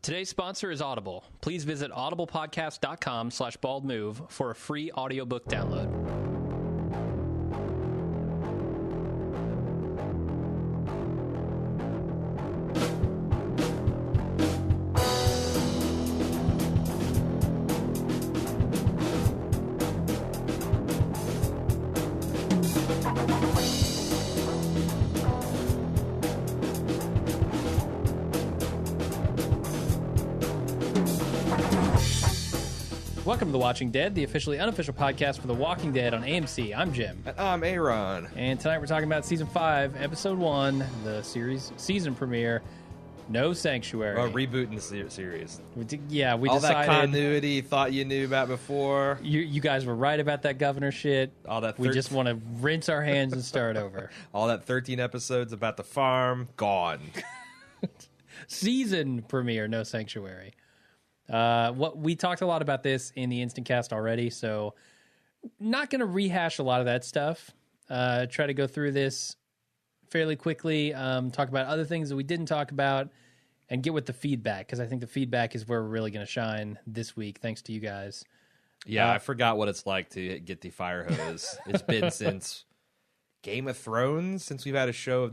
Today's sponsor is Audible. Please visit audiblepodcast.com/baldmove for a free audiobook download. Welcome to The Watching Dead, the officially unofficial podcast for The Walking Dead on AMC. I'm Jim. And I'm Aaron. And tonight we're talking about Season 5, Episode 1, the season premiere, No Sanctuary. Rebooting the series. We all decided... that continuity you thought you knew about before. You guys were right about that governor shit. All that we just want to rinse our hands and start over. All that 13 episodes about the farm, gone. Season premiere, No Sanctuary. What we talked a lot about this in the Instant Cast already, so not going to rehash a lot of that stuff. Try to go through this fairly quickly, talk about other things that we didn't talk about, and get with the feedback, because I think the feedback is where we're really going to shine this week, thanks to you guys. Yeah, I forgot what it's like to get the fire hose. It's been since Game of Thrones since we've had a show of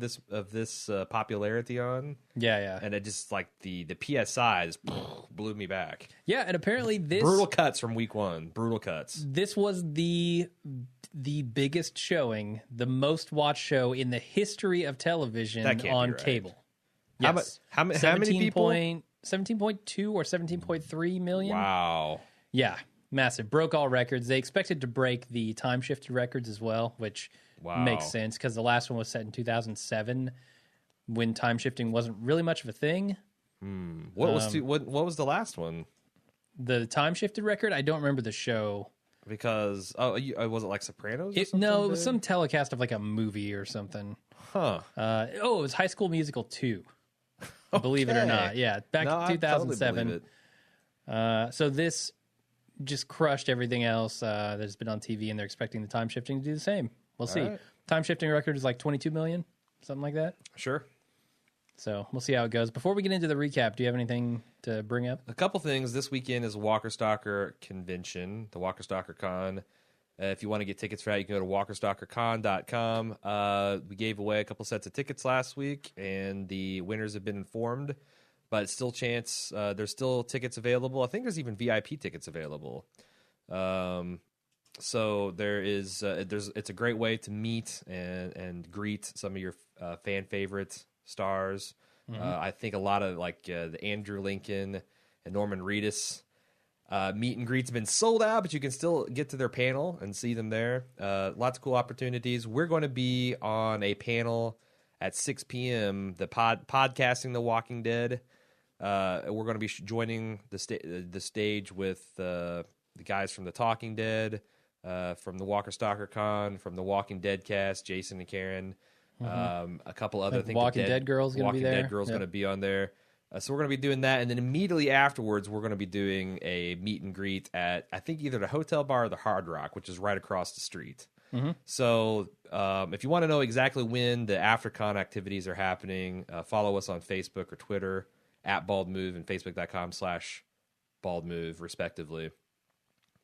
this popularity on. Yeah. And it just like the PSI just blew me back. Yeah, and apparently this brutal cuts from week 1. Brutal cuts. This was the biggest showing, the most watched show in the history of television on cable. Yes. How many people? 17.2 or 17.3 million. Wow. Yeah, massive. Broke all records. They expected to break the time-shifted records as well, which makes sense because the last one was set in 2007 when time-shifting wasn't really much of a thing. What was the last one? The time-shifted record? I don't remember the show. Because, was it like Sopranos or something? No, it was some telecast of like a movie or something. Huh. It was High School Musical 2. Believe it or not. Yeah, back in 2007. I totally so this just crushed everything else that's been on TV, and they're expecting the time-shifting to do the same. We'll see. Right. Time-shifting record is like 22 million, something like that. Sure. So we'll see how it goes. Before we get into the recap, do you have anything to bring up? A couple things. This weekend is Walker Stalker Convention, the Walker Stalker Con. If you want to get tickets for that, you can go to walkerstalkercon.com. We gave away a couple sets of tickets last week, and the winners have been informed. But it's still chance. There's still tickets available. I think there's even VIP tickets available. So there is. It's a great way to meet and greet some of your fan favorite stars. Mm-hmm. I think a lot of the Andrew Lincoln and Norman Reedus meet and greets have been sold out, but you can still get to their panel and see them there. Lots of cool opportunities. We're going to be on a panel at 6 p.m. The podcasting The Walking Dead. We're going to be joining the stage with the guys from The Talking Dead, from the Walker Stalker Con, from the Walking Dead cast, Jason and Karen. A couple other things. Walking Dead Girl's going to be there. Walking Dead Girl's going to be on there. So we're going to be doing that, and then immediately afterwards, we're going to be doing a meet and greet at, I think, either the Hotel Bar or the Hard Rock, which is right across the street. Mm-hmm. So if you want to know exactly when the AfterCon activities are happening, follow us on Facebook or Twitter, @BaldMove and Facebook.com/BaldMove, respectively.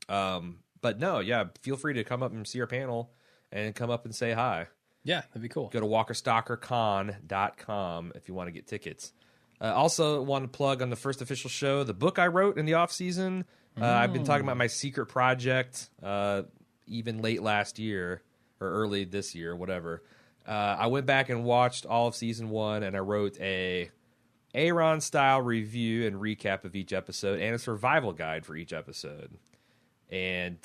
But no, yeah, feel free to come up and see our panel and come up and say hi. Yeah, that'd be cool. Go to walkerstalkercon.com if you want to get tickets. Also, want to plug on the first official show, the book I wrote in the off season. I've been talking about my secret project, even late last year or early this year, whatever. I went back and watched all of season 1, and I wrote a Aaron style review and recap of each episode, and a survival guide for each episode. And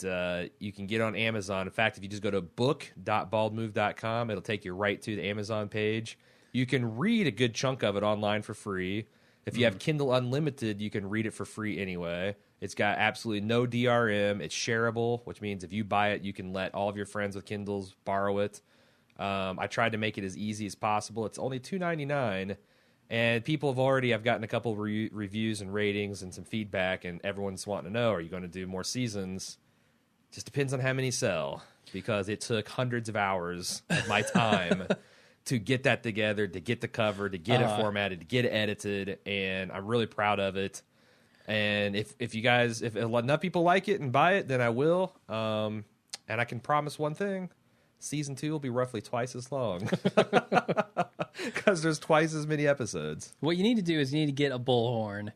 you can get on Amazon. In fact, if you just go to book.baldmove.com, it'll take you right to the Amazon page. You can read a good chunk of it online for free. If you have Kindle Unlimited, you can read it for free anyway. It's got absolutely no DRM. It's shareable, which means if you buy it, you can let all of your friends with Kindles borrow it. I tried to make it as easy as possible. It's only $2.99, and I've gotten a couple reviews and ratings and some feedback, and everyone's wanting to know, are you going to do more seasons? Just depends on how many sell, because it took hundreds of hours of my time to get that together, to get the cover, to get it formatted, to get it edited, and I'm really proud of it. And if you guys, if enough people like it and buy it, then I will. And I can promise one thing: season 2 will be roughly twice as long because there's twice as many episodes. What you need to do is you need to get a bullhorn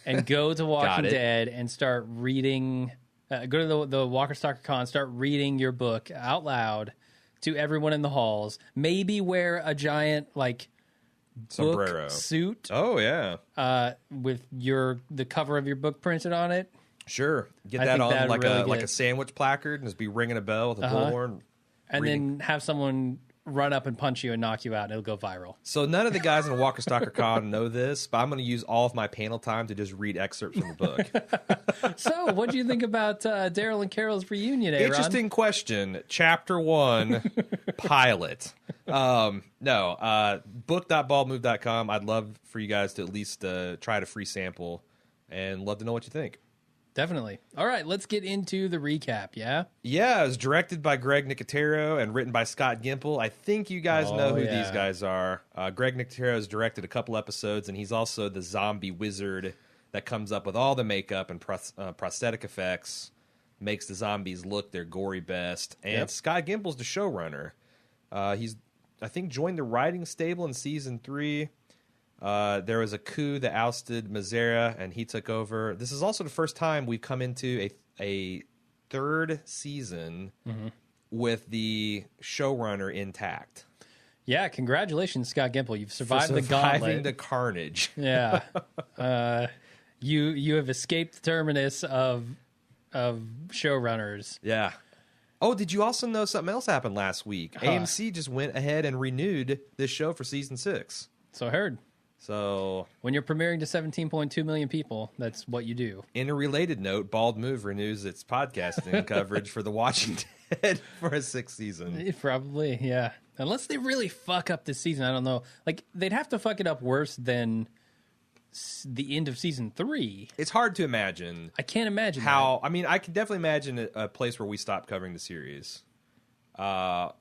and go to Walking Dead and start reading. Go to the Walker Stalker Con, start reading your book out loud to everyone in the halls. Maybe wear a giant Sombrero suit. Oh yeah, with the cover of your book printed on it. Sure, get that on like a sandwich placard and just be ringing a bell with a bullhorn, and then have someone run up and punch you and knock you out, and it'll go viral. So none of the guys in Walker Stalker Con know this, but I'm going to use all of my panel time to just read excerpts from the book. So, what do you think about Daryl and Carol's reunion, Aaron? Interesting question. Chapter 1, pilot. Book.baldmove.com. I'd love for you guys to at least try to free sample and love to know what you think. Definitely. All right, let's get into the recap, yeah? Yeah, it was directed by Greg Nicotero and written by Scott Gimple. I think you guys know who these guys are. Greg Nicotero has directed a couple episodes, and he's also the zombie wizard that comes up with all the makeup and prosthetic effects, makes the zombies look their gory best. And Scott Gimple's the showrunner. He's, I think, joined the writing stable in season 3. There was a coup that ousted Mazzara, and he took over. This is also the first time we've come into a third season with the showrunner intact. Yeah, congratulations, Scott Gimple. You've survived the Surviving gauntlet. the carnage. Yeah. You have escaped the terminus of showrunners. Yeah. Oh, did you also know something else happened last week? AMC just went ahead and renewed this show for season 6. So I heard. So when you're premiering to 17.2 million people, that's what you do. In a related note, Bald Move renews its podcasting coverage for The Walking Dead for a 6th season. Probably, yeah. Unless they really fuck up this season, I don't know. Like, they'd have to fuck it up worse than the end of season 3. It's hard to imagine. I can't imagine how. I mean, I can definitely imagine a place where we stop covering the series. But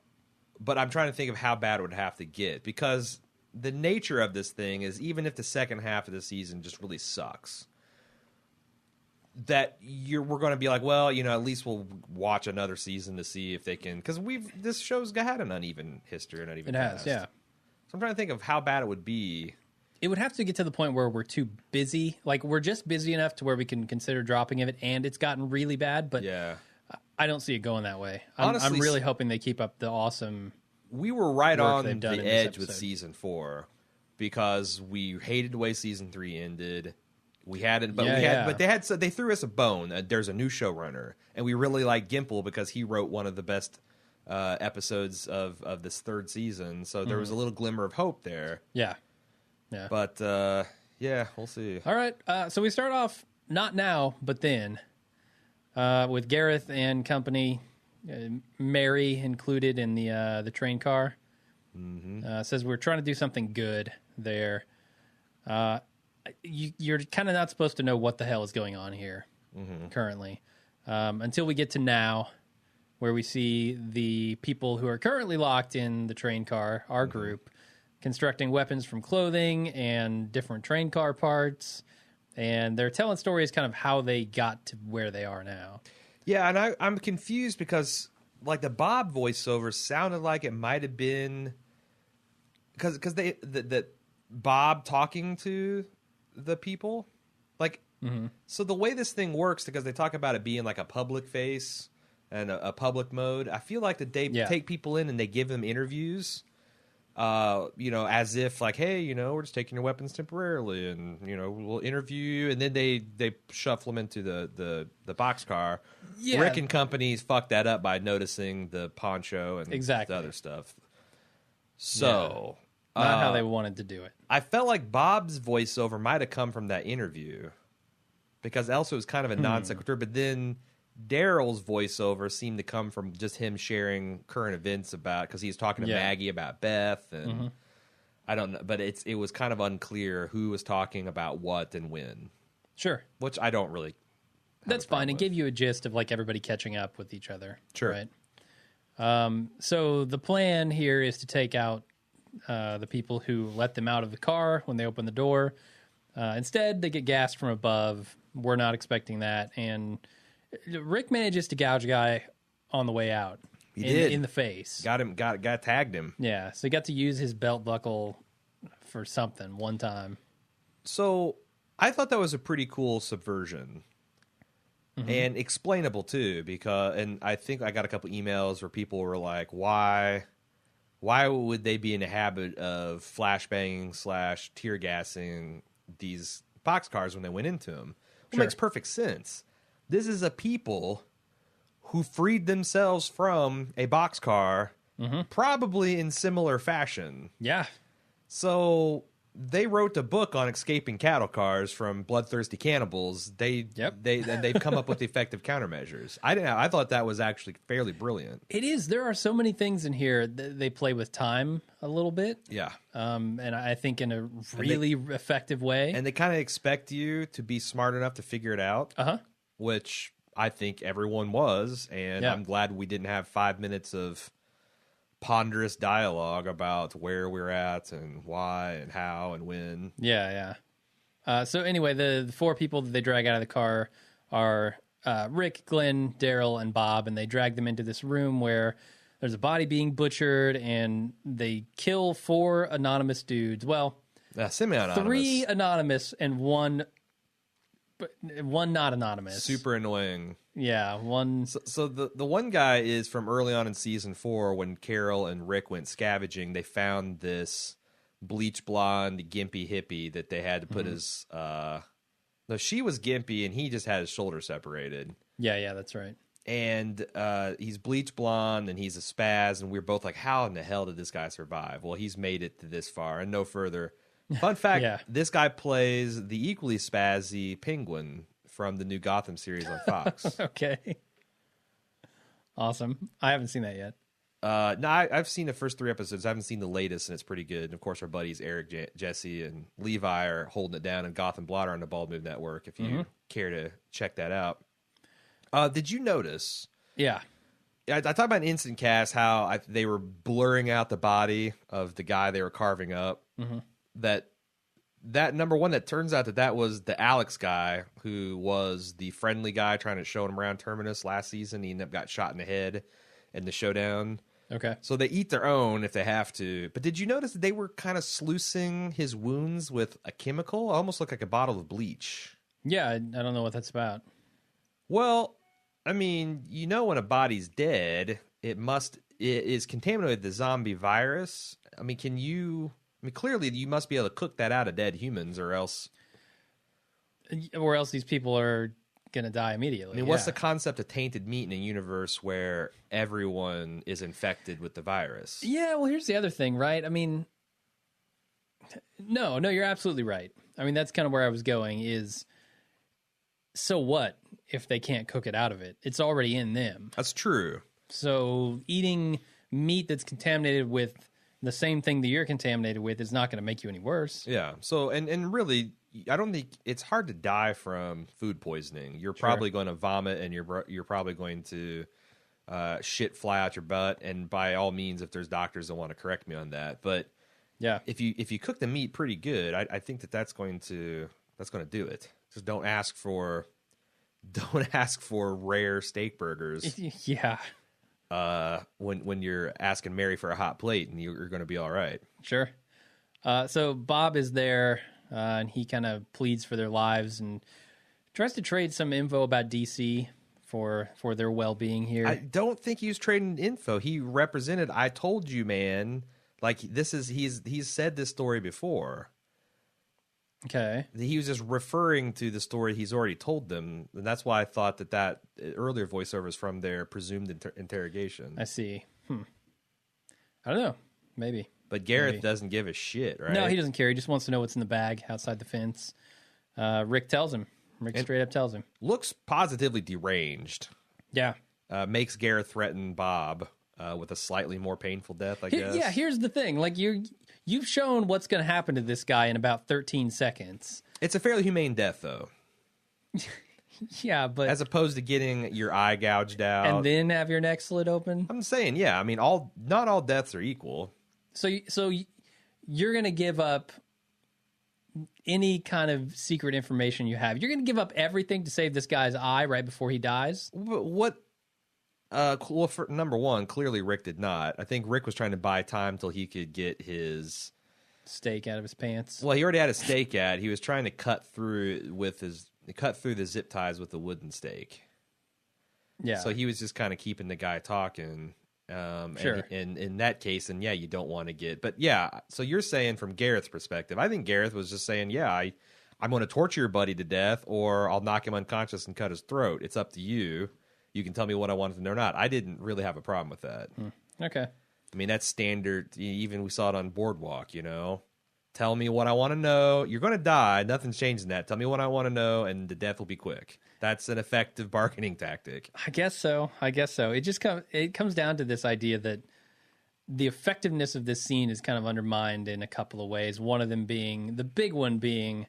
I'm trying to think of how bad it would have to get, because the nature of this thing is, even if the second half of the season just really sucks, that we're going to be like, well, at least we'll watch another season to see if they can, because this show's had an uneven history, an uneven past. It has, yeah. So I'm trying to think of how bad it would be. It would have to get to the point where we're too busy. Like, we're just busy enough to where we can consider dropping it, and it's gotten really bad, but yeah, I don't see it going that way. Honestly, I'm really hoping they keep up the awesome. We were right on the edge with season 4 because we hated the way season 3 ended. We had it, but they threw us a bone. There's a new showrunner, and we really like Gimple because he wrote one of the best episodes of this 3rd season. So there was a little glimmer of hope there. Yeah. But we'll see. All right. So we start off not now, but then with Gareth and company. Mary included in the train car. Says we're trying to do something good there. You're kind of not supposed to know what the hell is going on here currently until we get to now, where we see the people who are currently locked in the train car, our group, constructing weapons from clothing and different train car parts, and they're telling stories kind of how they got to where they are now. Yeah, and I'm confused because, like, the Bob voiceover sounded like it might have been because the Bob talking to the people, like, so the way this thing works, because they talk about it being like a public face and a public mode, I feel like that they take people in and they give them interviews, as if like, hey, we're just taking your weapons temporarily, and we'll interview you, and then they shuffle them into the boxcar. Yeah. Rick and companies fucked that up by noticing the poncho and the other stuff. So not how they wanted to do it. I felt like Bob's voiceover might have come from that interview, because else it was kind of a non sequitur. But then Daryl's voiceover seemed to come from just him sharing current events because he was talking to Maggie about Beth, and I don't know, but it was kind of unclear who was talking about what and when. Sure, which I don't really. That's fine. It gave you a gist of like everybody catching up with each other. Sure. Right. So the plan here is to take out the people who let them out of the car when they open the door. Instead, they get gassed from above. We're not expecting that. And Rick manages to gouge a guy on the way out. He did. In the face. Got tagged him. Yeah, so he got to use his belt buckle for something one time. So I thought that was a pretty cool subversion. And explainable too, and I think I got a couple emails where people were like, why would they be in the habit of flashbanging / tear gassing these boxcars when they went into them? Well, Sure. It makes perfect sense. This is a people who freed themselves from a boxcar, probably in similar fashion. Yeah. So they wrote a book on escaping cattle cars from bloodthirsty cannibals. They've come up with effective countermeasures. I thought that was actually fairly brilliant. It is. There are so many things in here that they play with time a little bit. Yeah. And I think in a really effective way. And they kind of expect you to be smart enough to figure it out, which I think everyone was. And I'm glad we didn't have 5 minutes of ponderous dialogue about where we're at and why and how and when. Yeah. So anyway, the four people that they drag out of the car are Rick, Glenn, Daryl, and Bob, and they drag them into this room where there's a body being butchered, and they kill 4 anonymous dudes. Well, semi-anonymous. 3 anonymous and one not anonymous. Super annoying. Yeah, one. So the one guy is from early on in season 4 when Carol and Rick went scavenging. They found this bleach blonde, gimpy hippie that they had to put his. No, she was gimpy and he just had his shoulder separated. Yeah, that's right. And he's bleach blonde and he's a spaz, and we're both like, how in the hell did this guy survive? Well, he's made it to this far and no further. Fun fact, this guy plays the equally spazzy Penguin from the new Gotham series on Fox. Okay. Awesome. I haven't seen that yet. No, I've seen the first 3 episodes. I haven't seen the latest, and it's pretty good. And of course, our buddies Eric, Jesse, and Levi are holding it down in Gotham Blotter on the Bald Move Network, if you care to check that out. Did you notice? Yeah. I talked about in Instant Cast how they were blurring out the body of the guy they were carving up. That number one, that turns out that was the Alex guy who was the friendly guy trying to show him around Terminus last season. He ended up got shot in the head in the showdown. Okay. So they eat their own if they have to. But did you notice that they were kind of sluicing his wounds with a chemical? Almost looked like a bottle of bleach. Yeah, I don't know what that's about. Well, I mean, when a body's dead, it is contaminated with the zombie virus. I mean, clearly you must be able to cook that out of dead humans, or else these people are going to die immediately. I mean, what's the concept of tainted meat in a universe where everyone is infected with the virus? Yeah, well, here's the other thing, right? I mean, no, you're absolutely right. I mean, that's kind of where I was going is, so what if they can't cook it out of it? It's already in them. That's true. So eating meat that's contaminated with the same thing that you're contaminated with is not going to make you any worse. Yeah. So, and really, I don't think it's hard to die from food poisoning. You're probably going to vomit, and you're probably going to shit fly out your butt. And by all means, if there's doctors that want to correct me on that, but yeah, if you cook the meat pretty good, I think that's going to do it. Just don't ask for rare steak burgers. Yeah. When you're asking Mary for a hot plate, and you're going to be all right. Sure. So Bob is there, and he kind of pleads for their lives and tries to trade some info about DC for their well-being here. I don't think he was trading info. He represented, I told you, man. Like, he's said this story before. Okay. He was just referring to the story he's already told them, and that's why I thought that earlier voiceover is from their presumed interrogation. I see. I don't know. Maybe. But Gareth doesn't give a shit, right? No, he doesn't care. He just wants to know what's in the bag outside the fence. Rick tells him. Rick straight up tells him. Looks positively deranged. Yeah. Makes Gareth threaten Bob with a slightly more painful death, I guess. Yeah, here's the thing. Like, you've shown what's going to happen to this guy in about 13 seconds. It's a fairly humane death, though. Yeah, but... as opposed to getting your eye gouged out. And then have your neck slit open? I'm saying, yeah. I mean, not all deaths are equal. So you're going to give up any kind of secret information you have. You're going to give up everything to save this guy's eye right before he dies? What? Well, for number one, clearly Rick did not. I think Rick was trying to buy time till he could get his steak out of his pants. Well, he already had a stake at. He was trying to cut through the zip ties with the wooden stake. Yeah. So he was just kind of keeping the guy talking. Sure. And in that case, then yeah, you don't want to get. But yeah, so you're saying from Gareth's perspective, I think Gareth was just saying, yeah, I'm going to torture your buddy to death, or I'll knock him unconscious and cut his throat. It's up to you. You can tell me what I want to know or not. I didn't really have a problem with that. Okay. I mean, that's standard. Even we saw it on Boardwalk, Tell me what I want to know. You're going to die. Nothing's changing that. Tell me what I want to know, and the death will be quick. That's an effective bargaining tactic. I guess so. It comes down to this idea that the effectiveness of this scene is kind of undermined in a couple of ways. One of them being, the big one being,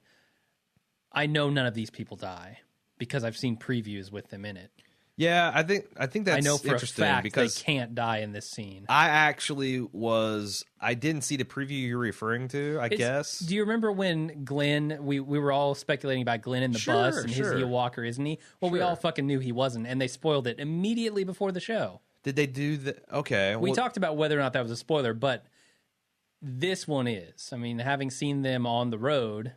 I know none of these people die because I've seen previews with them in it. Yeah, I think that's I know for a fact because they can't die in this scene. I didn't see the preview you're referring to, I guess. Do you remember when Glenn, we were all speculating about Glenn in the bus and his Ewalker, isn't he? Well, we all fucking knew he wasn't, and they spoiled it immediately before the show. Did they do the... Okay. We talked about whether or not that was a spoiler, but this one is. I mean, having seen them on the road...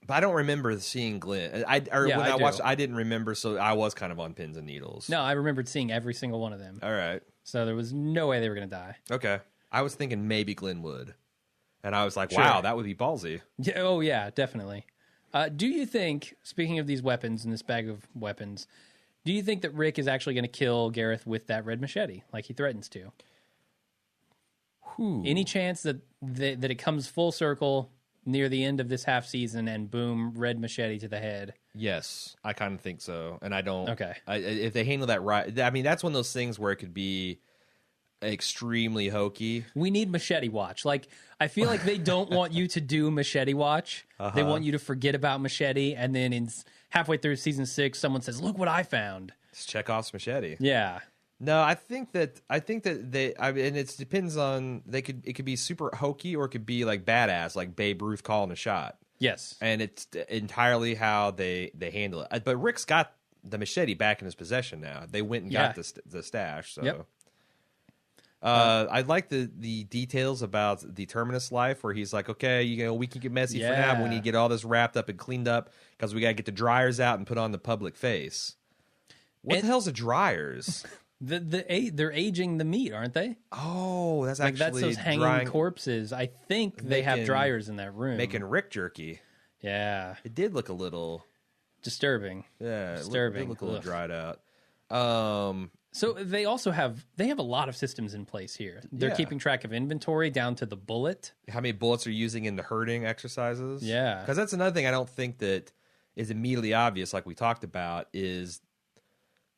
But I don't remember seeing Glenn. I watched, I didn't remember, so I was kind of on pins and needles. No, I remembered seeing every single one of them. All right. So there was no way they were going to die. Okay. I was thinking maybe Glenn would. And I was like, wow, that would be ballsy. Yeah, oh, yeah, definitely. Do you think, speaking of these weapons and this bag of weapons, do you think that Rick is actually going to kill Gareth with that red machete, like he threatens to? Any chance that it comes full circle near the end of this half season and boom, red machete to the head? Yes, I kind of think so. And I don't... Okay. If they handle that right... I mean, that's one of those things where it could be extremely hokey. We need Machete Watch. Like, I feel like they don't want you to do Machete Watch. They want you to forget about Machete, and then halfway through season 6, someone says, look what I found. It's Chekhov's machete. Yeah. No, I think that they. I mean, it depends on. It could be super hokey, or it could be like badass, like Babe Ruth calling a shot. Yes, and it's entirely how they handle it. But Rick's got the machete back in his possession now. They went and got the stash. So, yep. I like the details about the Terminus life, where he's like, okay, we can get messy for now, but we need to get all this wrapped up and cleaned up because we got to get the dryers out and put on the public face. What the hell's the dryers? They're aging the meat, aren't they? Oh, that's like that's those hanging corpses. I think they have dryers in that room. Making Rick jerky. Yeah. It did look a little disturbing. Yeah, disturbing. It looked a little dried out. So they also have a lot of systems in place here. They're keeping track of inventory down to the bullet. How many bullets are you using in the herding exercises? Yeah. Because that's another thing I don't think that is immediately obvious, like we talked about, is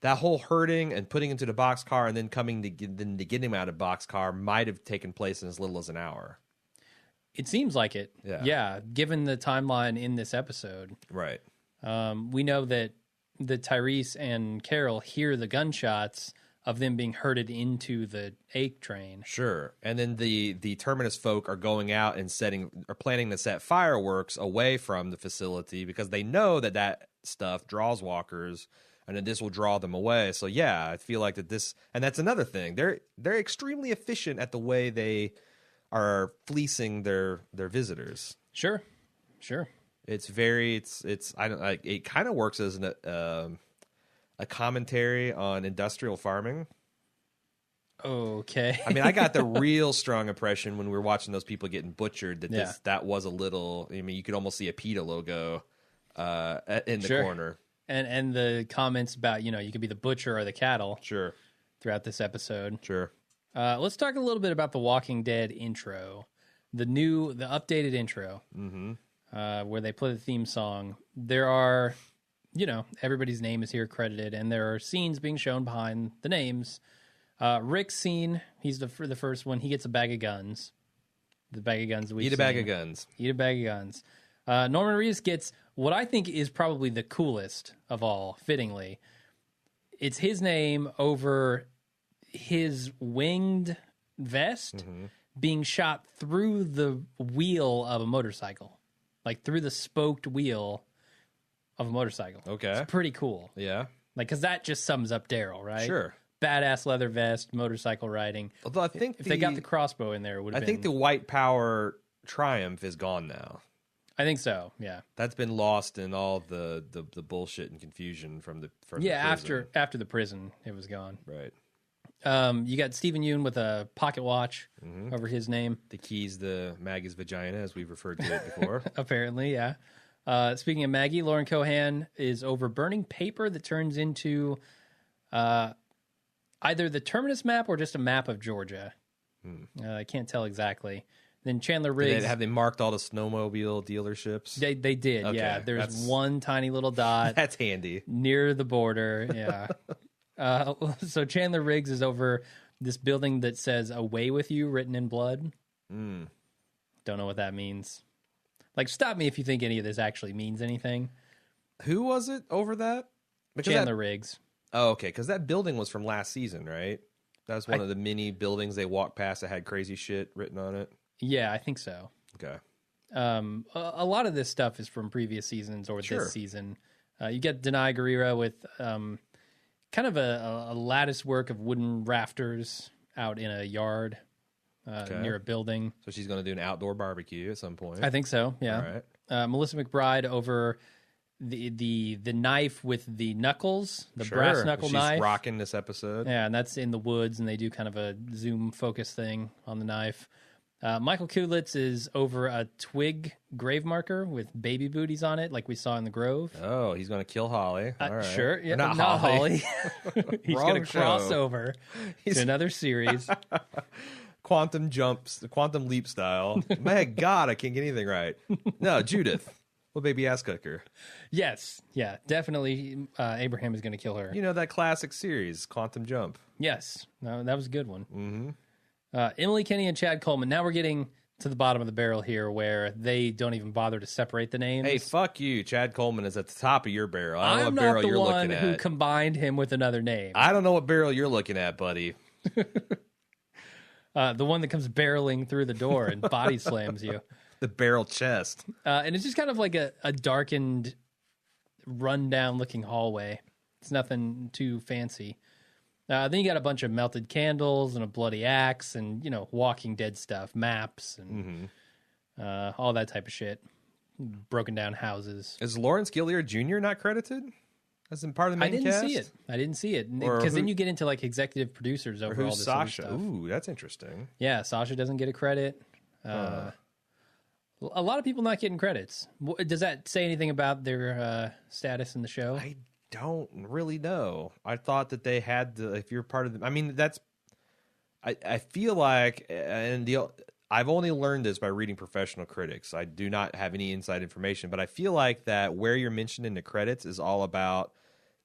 that whole herding and putting into the boxcar and then coming to get him out of boxcar might have taken place in as little as an hour. It seems like it. Yeah. Given the timeline in this episode. Right. We know that Tyrese and Carol hear the gunshots of them being herded into the A train. Sure. And then the Terminus folk are going out and planning to set fireworks away from the facility because they know that stuff draws walkers and then this will draw them away. So yeah, I feel like and that's another thing. They're extremely efficient at the way they are fleecing their visitors. Sure. It's it kind of works as a commentary on industrial farming. Okay. I mean, I got the real strong impression when we were watching those people getting butchered that was a little. I mean, you could almost see a PETA logo in the corner. And the comments about, you could be the butcher or the cattle. Sure. Throughout this episode. Sure. Let's talk a little bit about the Walking Dead intro. The updated intro. Mm-hmm. Where they play the theme song. There are, everybody's name is here credited, and there are scenes being shown behind the names. Rick's scene, he's the first one. He gets a bag of guns. The bag of guns that we've seen. Eat a bag of guns. Eat a bag of guns. Norman Reedus gets what I think is probably the coolest of all, fittingly. It's his name over his winged vest being shot through the wheel of a motorcycle, like through the spoked wheel of a motorcycle. Okay. It's pretty cool. Yeah. Like, because that just sums up Daryl, right? Sure. Badass leather vest, motorcycle riding. Although I think if they got the crossbow in there, it would have been... I think the white power triumph is gone now. I think so, yeah. That's been lost in all the bullshit and confusion from the prison. After the prison, it was gone. Right. You got Stephen Yeun with a pocket watch over his name. The keys to Maggie's vagina, as we've referred to it before. Apparently, yeah. Speaking of Maggie, Lauren Cohan is over burning paper that turns into either the Terminus map or just a map of Georgia. I can't tell exactly. Then Chandler Riggs... Have they marked all the snowmobile dealerships? They did, okay, yeah. There's one tiny little dot. That's handy. Near the border, yeah. So Chandler Riggs is over this building that says "Away with You" written in blood. Don't know what that means. Like, stop me if you think any of this actually means anything. Who was it over that? Chandler Riggs. Oh, okay, because that building was from last season, right? That was one of the mini buildings they walked past that had crazy shit written on it. Yeah, I think so. Okay. A lot of this stuff is from previous seasons or this season. You get Denai Guerrera with kind of a lattice work of wooden rafters out in a yard near a building. So she's going to do an outdoor barbecue at some point. I think so, yeah. All right. Melissa McBride over the knife with the knuckles, the brass knuckle knife. She's rocking this episode. Yeah, and that's in the woods, and they do kind of a zoom focus thing on the knife. Michael Kulitz is over a twig grave marker with baby booties on it, like we saw in the Grove. Oh, he's going to kill Holly. All right. Sure. Yeah, not Holly. He's going to cross show. over to another series. Quantum jumps, the quantum leap style. My God, I can't get anything right. No, Judith. Well, baby ass cooker. Yes. Yeah, definitely Abraham is going to kill her. You know that classic series, Quantum Jump. Yes. No, that was a good one. Mm-hmm. Emily Kenny and Chad Coleman. Now we're getting to the bottom of the barrel here where they don't even bother to separate the names. Hey, fuck you. Chad Coleman is at the top of your barrel. I don't know I'm what barrel not you're the looking one at. who combined him with another name. I don't know what barrel you're looking at, buddy. The one that comes barreling through the door and body slams you. The barrel chest. And it's just kind of like a darkened, run-down looking hallway. It's nothing too fancy. Then you got a bunch of melted candles and a bloody axe and, Walking Dead stuff, maps and all that type of shit. Broken down houses. Is Lawrence Gilliard Jr. not credited as in part of the main cast? I didn't see it. Because then you get into like executive producers over all this Sasha? other stuff. Ooh, that's interesting. Yeah, Sasha doesn't get a credit. A lot of people not getting credits. Does that say anything about their status in the show? I don't really know. I thought that they had to, if you're part of the, I mean, that's, I feel like, I've only learned this by reading professional critics. I do not have any inside information, but I feel like that where you're mentioned in the credits is all about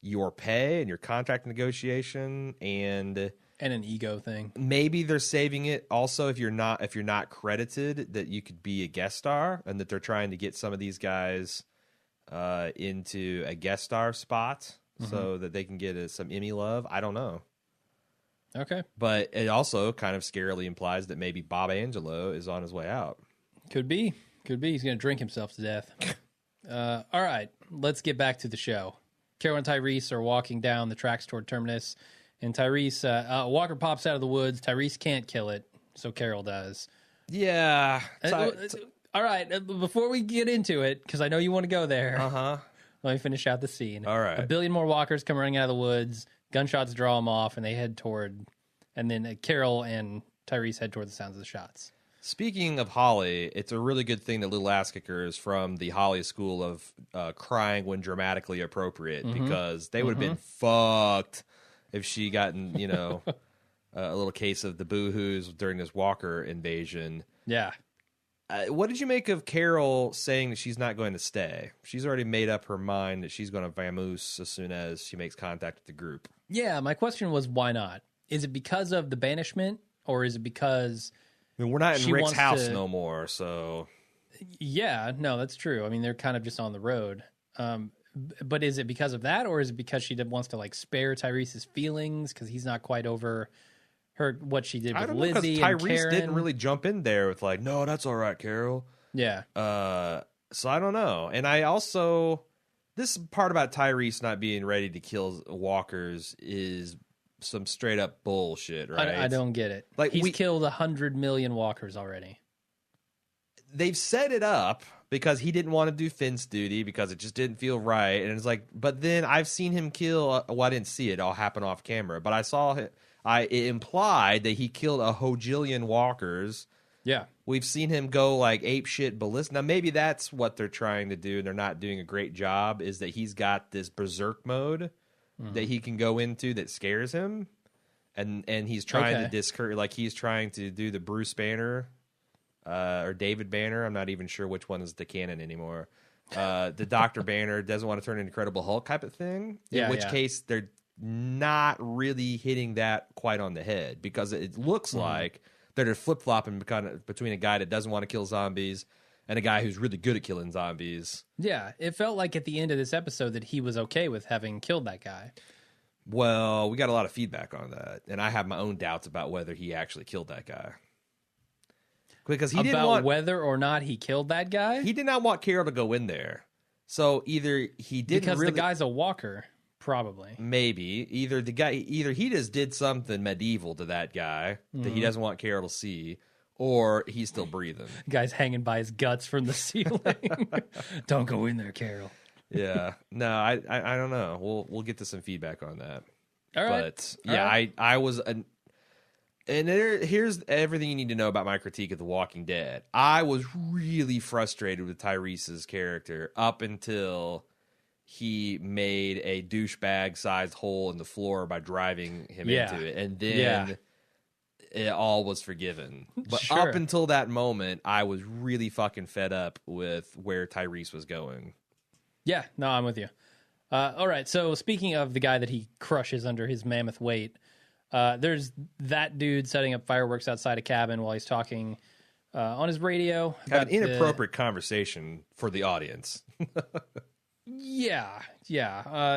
your pay and your contract negotiation and an ego thing. Maybe they're saving it also if you're not credited, that you could be a guest star, and that they're trying to get some of these guys into a guest star spot so that they can get some Emmy love. I don't know. Okay. But it also kind of scarily implies that maybe Bob Angelo is on his way out. Could be. He's going to drink himself to death. All right. Let's get back to the show. Carol and Tyrese are walking down the tracks toward Terminus, and Tyrese, Walker pops out of the woods. Tyrese can't kill it, so Carol does. Yeah. All right. Before we get into it, because I know you want to go there. Let me finish out the scene. All right. A billion more walkers come running out of the woods. Gunshots draw them off, and they head toward... And then Carol and Tyrese head toward the sounds of the shots. Speaking of Holly, it's a really good thing that Little Ass Kicker is from the Holly school of crying when dramatically appropriate, because they would have been fucked if she gotten, a little case of the boo-hoos during this Walker invasion. Yeah. What did you make of Carol saying that she's not going to stay? She's already made up her mind that she's going to vamoose as soon as she makes contact with the group. Yeah, my question was, why not? Is it because of the banishment, or is it because... I mean, we're not in Rick's house no more, so... Yeah, no, that's true. I mean, they're kind of just on the road. But is it because of that, or is it because she wants to, spare Tyrese's feelings because he's not quite over what she did I with don't know, because Lizzie and Tyrese Karen. didn't really jump in there with like, no, that's all right, Carol. Yeah. So I don't know. And I also, this part about Tyrese not being ready to kill walkers is some straight up bullshit, right? I don't get it. Like, he's killed 100 million walkers already. They've set it up because he didn't want to do fence duty because it just didn't feel right. And it's like, but then I've seen him kill, well, I didn't see it all happen off camera, but I saw it. It implied that he killed a hojillion walkers. Yeah. We've seen him go like ape shit ballistic. Now, maybe that's what they're trying to do, and they're not doing a great job, is that he's got this berserk mode that he can go into that scares him. And he's trying to discourage, like he's trying to do the Bruce Banner or David Banner. I'm not even sure which one is the canon anymore. The Dr. Banner doesn't want to turn into Incredible Hulk type of thing, in which case they're not really hitting that quite on the head, because it looks like they're flip-flopping between a guy that doesn't want to kill zombies and a guy who's really good at killing zombies. Yeah, it felt like at the end of this episode that he was okay with having killed that guy. Well, we got a lot of feedback on that, and I have my own doubts about whether he actually killed that guy. Because he didn't want whether or not he killed that guy? He did not want Carol to go in there. So either he didn't because really, the guy's a walker, probably. Maybe either he just did something medieval to that guy that he doesn't want Carol to see, or he's still breathing. The guy's hanging by his guts from the ceiling. Don't go in there, Carol. Yeah, no, I don't know. We'll get to some feedback on that. All right, but yeah, I was here's everything you need to know about my critique of The Walking Dead. I was really frustrated with Tyrese's character up until he made a douchebag-sized hole in the floor by driving him into it. And then it all was forgiven. But up until that moment, I was really fucking fed up with where Tyrese was going. Yeah, no, I'm with you. All right, so speaking of the guy that he crushes under his mammoth weight, there's that dude setting up fireworks outside a cabin while he's talking on his radio. Have an inappropriate conversation for the audience. Yeah.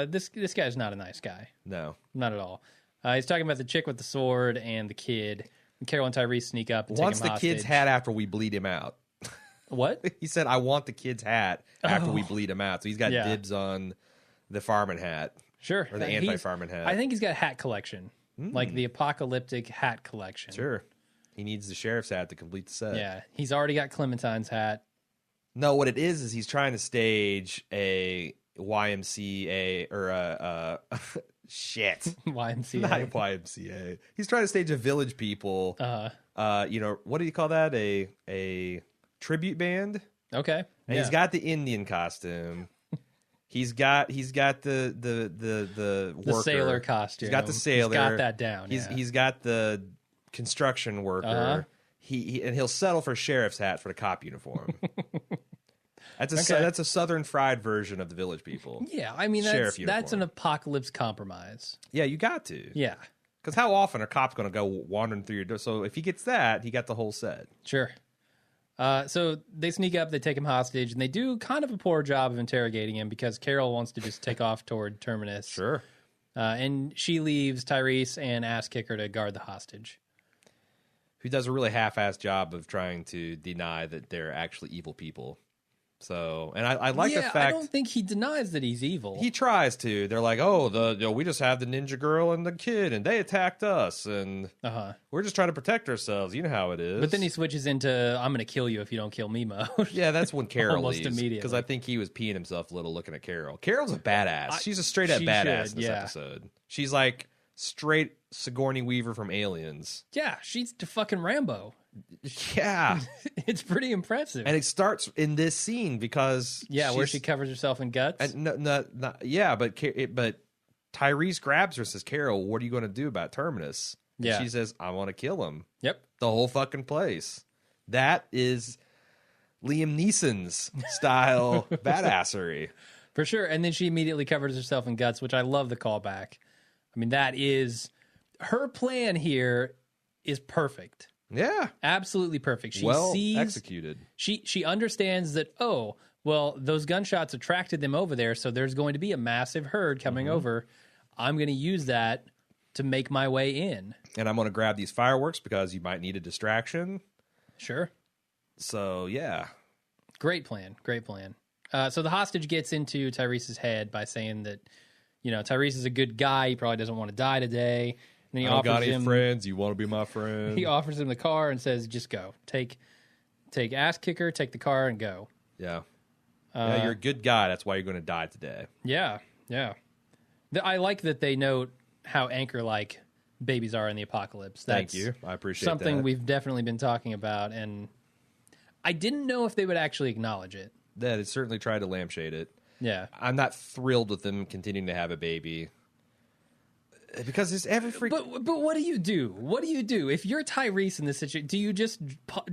This guy's not a nice guy. No. Not at all. He's talking about the chick with the sword and the kid. And Carol and Tyrese sneak up and wants take him the hostage. kid's hat after we bleed him out. What? He said, I want the kid's hat after we bleed him out. So he's got dibs on the fireman hat. Sure. Or the anti-fireman hat. I think he's got a hat collection. Like the apocalyptic hat collection. Sure. He needs the sheriff's hat to complete the set. Yeah. He's already got Clementine's hat. No, what it is he's trying to stage a YMCA or a shit. YMCA. Not YMCA. He's trying to stage a Village People. What do you call that? A tribute band? Okay. And he's got the Indian costume. He's got the worker. Sailor costume. He's got the sailor. He's got that down. He's got the construction worker. He'll settle for sheriff's hat for the cop uniform. That's a Southern fried version of the Village People. Yeah, I mean that's an apocalypse compromise. Yeah, you got to. Yeah, because how often are cops going to go wandering through your door? So if he gets that, he got the whole set. Sure. So they sneak up, they take him hostage, and they do kind of a poor job of interrogating him because Carol wants to just take off toward Terminus. Sure. And she leaves Tyrese and Ass Kicker to guard the hostage. Who does a really half-assed job of trying to deny that they're actually evil people. So, and I like the fact... I don't think he denies that he's evil. He tries to. They're like, we just have the ninja girl and the kid, and they attacked us, and we're just trying to protect ourselves. You know how it is. But then he switches into, I'm going to kill you if you don't kill me mode. Yeah, that's when Carol Almost leaves. immediately. Because I think he was peeing himself a little looking at Carol. Carol's a badass. She's a straight-up badass in this episode. She's like straight Sigourney Weaver from Aliens. Yeah, she's the fucking Rambo. Yeah. It's pretty impressive. And it starts in this scene because... Yeah, where she covers herself in guts. But Tyrese grabs her and says, Carol, what are you going to do about Terminus? And she says, I want to kill him. Yep. The whole fucking place. That is Liam Neeson's style badassery. For sure. And then she immediately covers herself in guts, which I love the callback. I mean, that is... Her plan here is perfect. Yeah. Absolutely perfect. She sees, executed. She understands that, those gunshots attracted them over there, so there's going to be a massive herd coming over. I'm going to use that to make my way in. And I'm going to grab these fireworks because you might need a distraction. Sure. So, yeah. Great plan. Great plan. So the hostage gets into Tyrese's head by saying that, Tyrese is a good guy. He probably doesn't want to die today. And then he offers got any him friends. You want to be my friend? He offers him the car and says, "Just go. Take ass kicker. Take the car and go." Yeah. You're a good guy. That's why you're going to die today. Yeah. Yeah. I like that they note how anchor-like babies are in the apocalypse. That's Thank you. I appreciate something that. we've definitely been talking about, and I didn't know if they would actually acknowledge it. That it certainly tried to lampshade it. Yeah. I'm not thrilled with them continuing to have a baby. Because it's every freak. But what do you do? What do you do if you're Tyrese in this situation? Do you just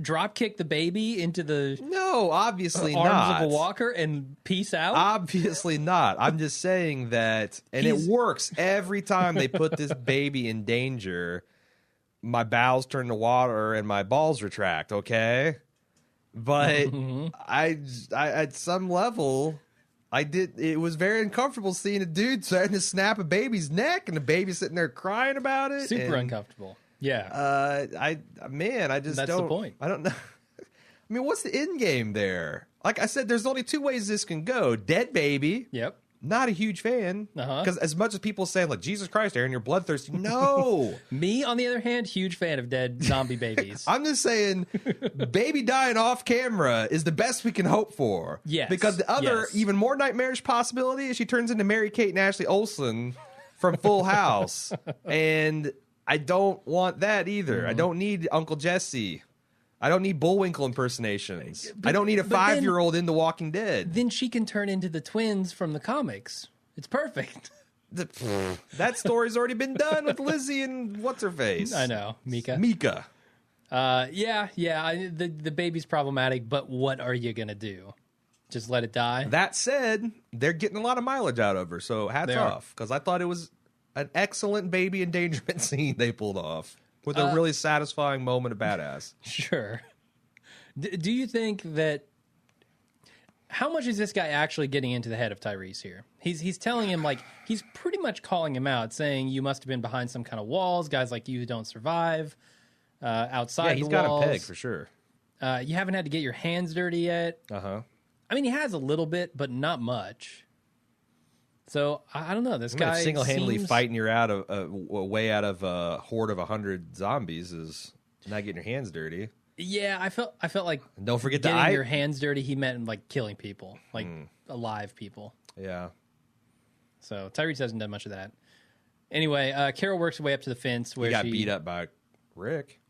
drop kick the baby into the No, obviously arms not. of a walker and peace out? Obviously not. I'm just saying that, and it works every time they put this baby in danger. My bowels turn to water and my balls retract. Okay, but I at some level. It was very uncomfortable seeing a dude starting to snap a baby's neck and the baby sitting there crying about it. Super uncomfortable. Yeah. I just That's don't. the point. I don't know. I mean, what's the end game there? Like I said, there's only two ways this can go. Dead baby. Yep. Not a huge fan. Because as much as people say, like, Jesus Christ, Aaron, you're bloodthirsty. No. Me, on the other hand, huge fan of dead zombie babies. I'm just saying, baby dying off camera is the best we can hope for. Yes. Because the other, even more nightmarish possibility is she turns into Mary-Kate and Ashley Olsen from Full House. And I don't want that either. I don't need Uncle Jesse. I don't need Bullwinkle impersonations. I don't need a 5-year-old in The Walking Dead. Then she can turn into the twins from the comics. It's perfect. That story's already been done with Lizzie and what's-her-face. I know. Mika. The baby's problematic, but what are you going to do? Just let it die? That said, they're getting a lot of mileage out of her, so hats off. Because I thought it was an excellent baby endangerment scene they pulled off. With a really satisfying moment of badass. Sure. Do you think that... How much is this guy actually getting into the head of Tyrese here? He's telling him, like, he's pretty much calling him out, saying you must have been behind some kind of walls. Guys like you don't survive outside the walls. Yeah, he's got him pegged for sure. You haven't had to get your hands dirty yet. Uh-huh. I mean, he has a little bit, but not much. So I don't know. This guy single-handedly seems... fighting your way out of a horde of 100 zombies is not getting your hands dirty. Yeah, I felt like And don't forget getting your hands dirty. He meant like killing people, like alive people. Yeah. So Tyrese hasn't done much of that. Anyway, Carol works her way up to the fence where he got beat up by Rick.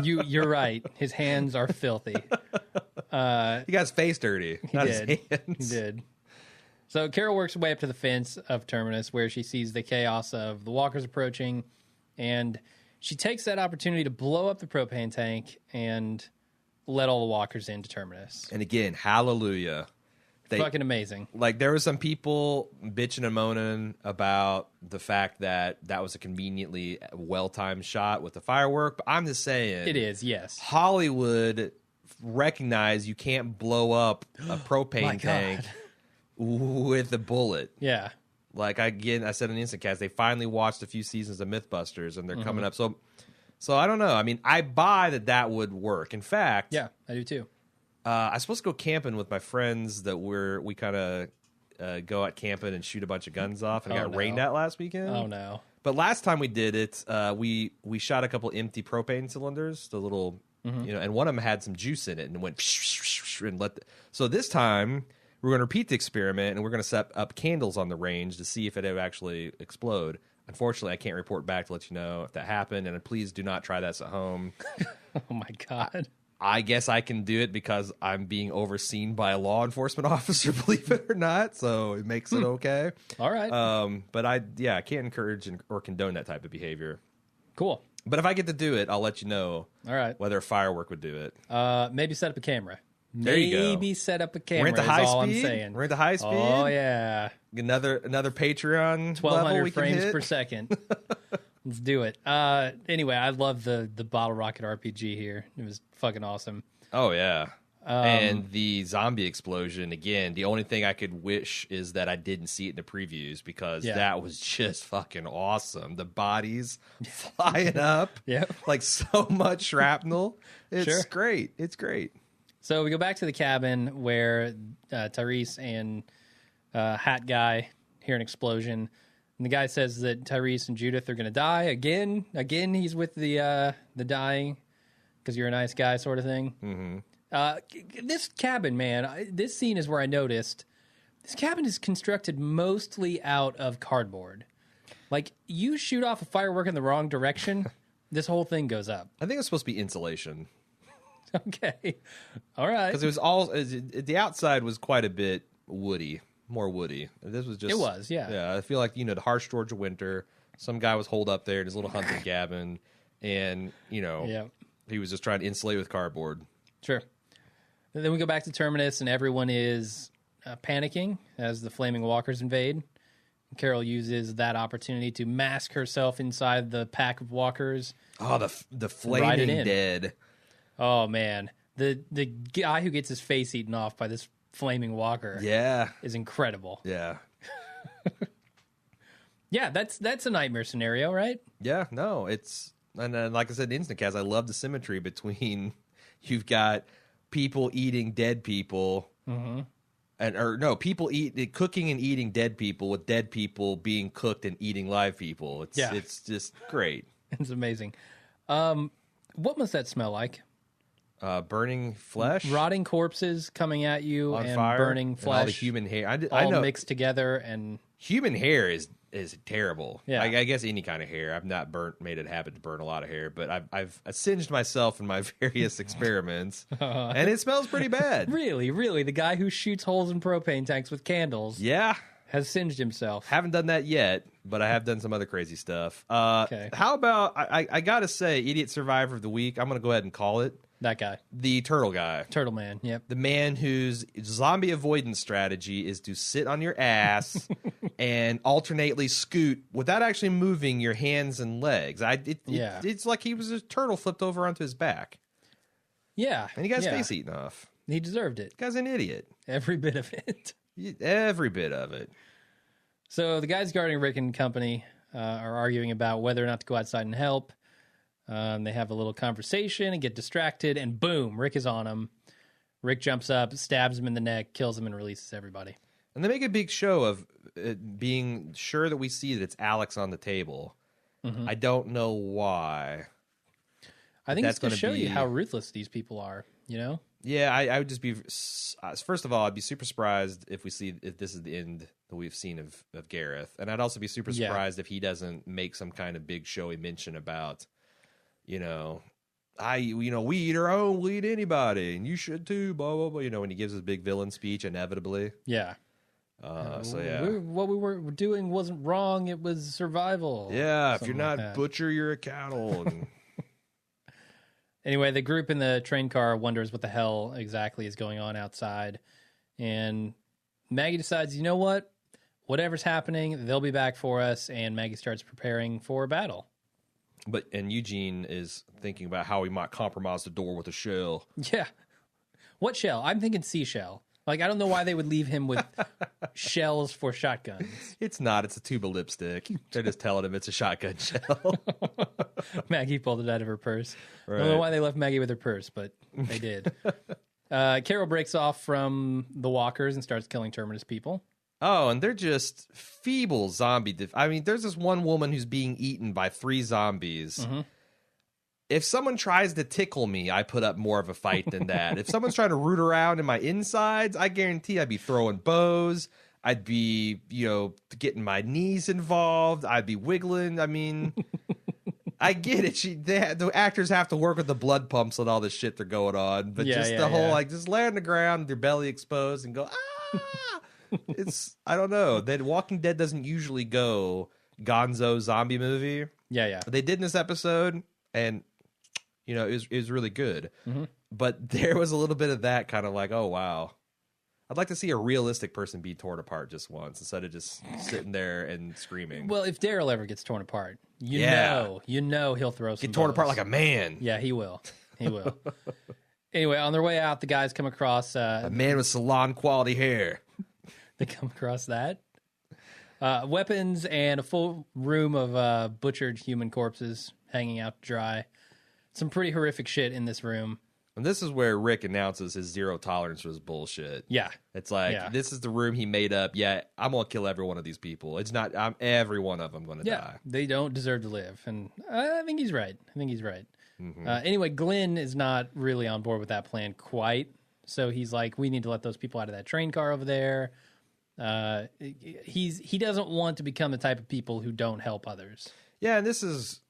You're right. His hands are filthy. He got his face dirty. He did. So Carol works her way up to the fence of Terminus where she sees the chaos of the walkers approaching, and she takes that opportunity to blow up the propane tank and let all the walkers into Terminus. And again, hallelujah. Fucking amazing. Like, there were some people bitching and moaning about the fact that was a conveniently well-timed shot with the firework, but I'm just saying... It is, yes. Hollywood recognized you can't blow up a propane tank with a bullet. Yeah. Like, I said in Instant Cast, they finally watched a few seasons of Mythbusters, and they're coming up. So I don't know. I mean, I buy that would work. In fact... Yeah, I do too. I was supposed to go camping with my friends that we kind of go out camping and shoot a bunch of guns off, and I got rained at last weekend. Oh, no. But last time we did it, we shot a couple empty propane cylinders, the little, and one of them had some juice in it, and it went and so this time we're going to repeat the experiment, and we're going to set up candles on the range to see if it would actually explode. Unfortunately, I can't report back to let you know if that happened, and please do not try this at home. Oh, my God. I guess I can do it because I'm being overseen by a law enforcement officer, believe it or not, so it makes it okay. All right. But I can't encourage or condone that type of behavior. Cool. But if I get to do it, I'll let you know. All right. Whether a firework would do it. Maybe set up a camera. There you go. Maybe set up a camera. We're into high all speed. I'm saying. We're into high speed. Oh yeah. Another Patreon 1,200 frames per second. Let's do it. Anyway, I love the Bottle Rocket RPG here. It was fucking awesome. Oh yeah. And the zombie explosion, again, the only thing I could wish is that I didn't see it in the previews because that was just fucking awesome. The bodies flying up, like so much shrapnel. It's great. It's great. So we go back to the cabin where Tyrese and Hat Guy hear an explosion. And the guy says that Tyrese and Judith are going to die again. Again, he's with the dying because you're a nice guy sort of thing. Mm-hmm. This cabin, man, this scene is where I noticed this cabin is constructed mostly out of cardboard. Like, you shoot off a firework in the wrong direction, this whole thing goes up. I think it's supposed to be insulation. Okay. All right. Because it was all, the outside was quite a bit woody, more woody. This was just. It was, yeah. Yeah, I feel like, the harsh Georgia winter, some guy was holed up there in his little hunting cabin, and, he was just trying to insulate with cardboard. Sure. And then we go back to Terminus, and everyone is panicking as the flaming walkers invade. Carol uses that opportunity to mask herself inside the pack of walkers. Oh, the flaming dead. Oh, man. The guy who gets his face eaten off by this flaming walker is incredible. Yeah. Yeah, that's a nightmare scenario, right? Yeah, no, it's... And like I said, in Instant Cast, I love the symmetry between you've got people eating dead people, people cooking and eating dead people with dead people being cooked and eating live people. It's just great. It's amazing. What must that smell like? Burning flesh, rotting corpses coming at you on and fire, burning flesh, and all the human hair, I know mixed together, and human hair is terrible. Yeah. I guess any kind of hair. I've not made it a habit to burn a lot of hair, but I've singed myself in my various experiments, and it smells pretty bad. Really, the guy who shoots holes in propane tanks with candles, has singed himself. Haven't done that yet, but I have done some other crazy stuff. Okay. How about I gotta say, Idiot Survivor of the Week? I'm gonna go ahead and call it. That guy. The turtle guy. Turtle man, yep. The man whose zombie avoidance strategy is to sit on your ass and alternately scoot without actually moving your hands and legs. It's like he was a turtle flipped over onto his back. Yeah. And he got his face eaten off. He deserved it. The guy's an idiot. Every bit of it. Every bit of it. So the guys guarding Rick and company are arguing about whether or not to go outside and help. They have a little conversation and get distracted, and boom, Rick is on him. Rick jumps up, stabs him in the neck, kills him, and releases everybody. And they make a big show of being sure that we see that it's Alex on the table. Mm-hmm. I don't know why. I think it's to show you how ruthless these people are, Yeah, I would just be... First of all, I'd be super surprised if this is the end that we've seen of Gareth. And I'd also be super surprised if he doesn't make some kind of big showy mention about... we eat our own, we'll eat anybody, and you should too, blah, blah, blah. When he gives his big villain speech, inevitably. Yeah. What we were doing wasn't wrong, it was survival. Yeah, if you're not butcher, you're a cattle. And... Anyway, the group in the train car wonders what the hell exactly is going on outside. And Maggie decides, you know what? Whatever's happening, they'll be back for us, and Maggie starts preparing for a battle. And Eugene is thinking about how he might compromise the door with a shell. Yeah. What shell? I'm thinking seashell. Like, I don't know why they would leave him with shells for shotguns. It's not. It's a tube of lipstick. They're just telling him it's a shotgun shell. Maggie pulled it out of her purse. Right. I don't know why they left Maggie with her purse, but they did. Carol breaks off from the walkers and starts killing Terminus people. Oh, and they're just feeble zombie. There's this one woman who's being eaten by 3 zombies. Mm-hmm. If someone tries to tickle me, I put up more of a fight than that. If someone's trying to root around in my insides, I guarantee I'd be throwing bows. I'd be, getting my knees involved. I'd be wiggling. I get it. The actors have to work with the blood pumps and all this shit they're going on. But just lay on the ground with your belly exposed and go, ah! I don't know. That Walking Dead doesn't usually go gonzo zombie movie. Yeah. They did in this episode, and it was really good. Mm-hmm. But there was a little bit of that kind of like, oh wow, I'd like to see a realistic person be torn apart just once instead of just sitting there and screaming. Well, if Daryl ever gets torn apart, you know he'll throw some get torn bows. apart like a man. Yeah, he will. He will. Anyway, on their way out, the guys come across... A man with salon-quality hair. They come across that. Weapons and a full room of butchered human corpses hanging out to dry. Some pretty horrific shit in this room. And this is where Rick announces his zero tolerance for his bullshit. Yeah. It's like, this is the room he made up. Yeah, I'm going to kill every one of these people. It's not, every one of them going to die. They don't deserve to live. And I think he's right. Anyway, Glenn is not really on board with that plan quite. So he's like, we need to let those people out of that train car over there. He doesn't want to become the type of people who don't help others. Yeah, and this is...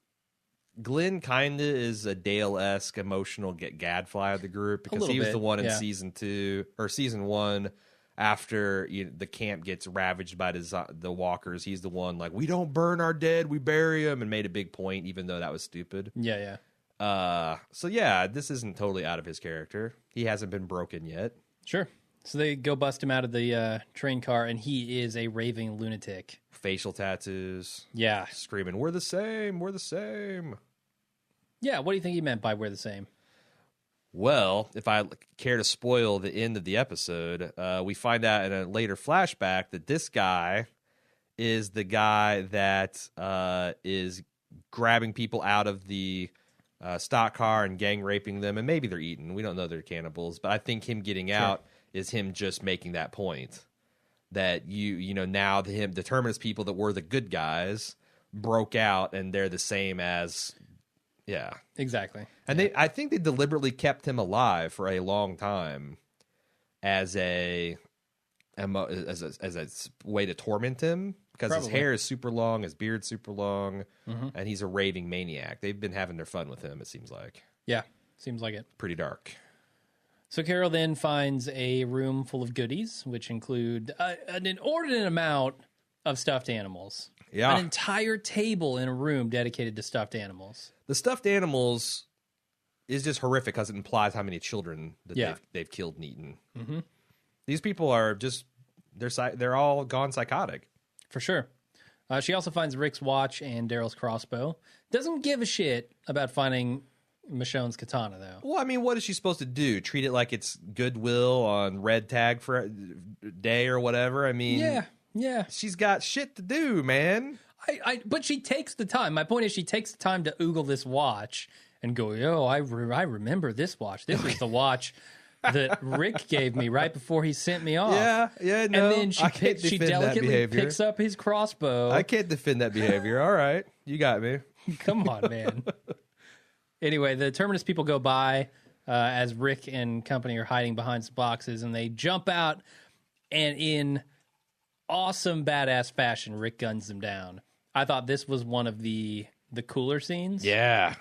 Glenn kind of is a Dale-esque emotional gadfly of the group because he was the one in season 1 after the camp gets ravaged by the walkers. He's the one like, we don't burn our dead, we bury them, and made a big point even though that was stupid. Yeah. So yeah, this isn't totally out of his character. He hasn't been broken yet. Sure. So they go bust him out of the train car, and he is a raving lunatic. Facial tattoos. Yeah. Screaming, we're the same, we're the same. Yeah, what do you think he meant by we're the same? Well, if I care to spoil the end of the episode, we find out in a later flashback that this guy is the guy that is grabbing people out of the stock car and gang raping them, and maybe they're eaten. We don't know they're cannibals, but I think him getting out is him just making that point that now the Terminus people that were the good guys broke out and they're the same as exactly. And I think they deliberately kept him alive for a long time as a way to torment him because his hair is super long, his beard's super long, and he's a raving maniac. They've been having their fun with him, it seems like. Yeah, seems like it. Pretty dark. So Carol then finds a room full of goodies, which include an inordinate amount of stuffed animals. Yeah. An entire table in a room dedicated to stuffed animals. The stuffed animals is just horrific because it implies how many children that they've killed and eaten. Mm-hmm. These people are just, they're all gone psychotic. For sure. She also finds Rick's watch and Daryl's crossbow. Doesn't give a shit about finding Michonne's katana, though. Well, I mean, what is she supposed to do? Treat it like it's Goodwill on red tag for day or whatever? I mean, yeah. She's got shit to do, man. But she takes the time. My point is, she takes the time to oogle this watch and go, I remember this watch. This was the watch that Rick gave me right before he sent me off. Yeah, no. And then she delicately picks up his crossbow. I can't defend that behavior. All right, you got me. Come on, man. Anyway, the Terminus people go by as Rick and company are hiding behind some boxes, and they jump out, and in awesome, badass fashion, Rick guns them down. I thought this was one of the cooler scenes. Yeah.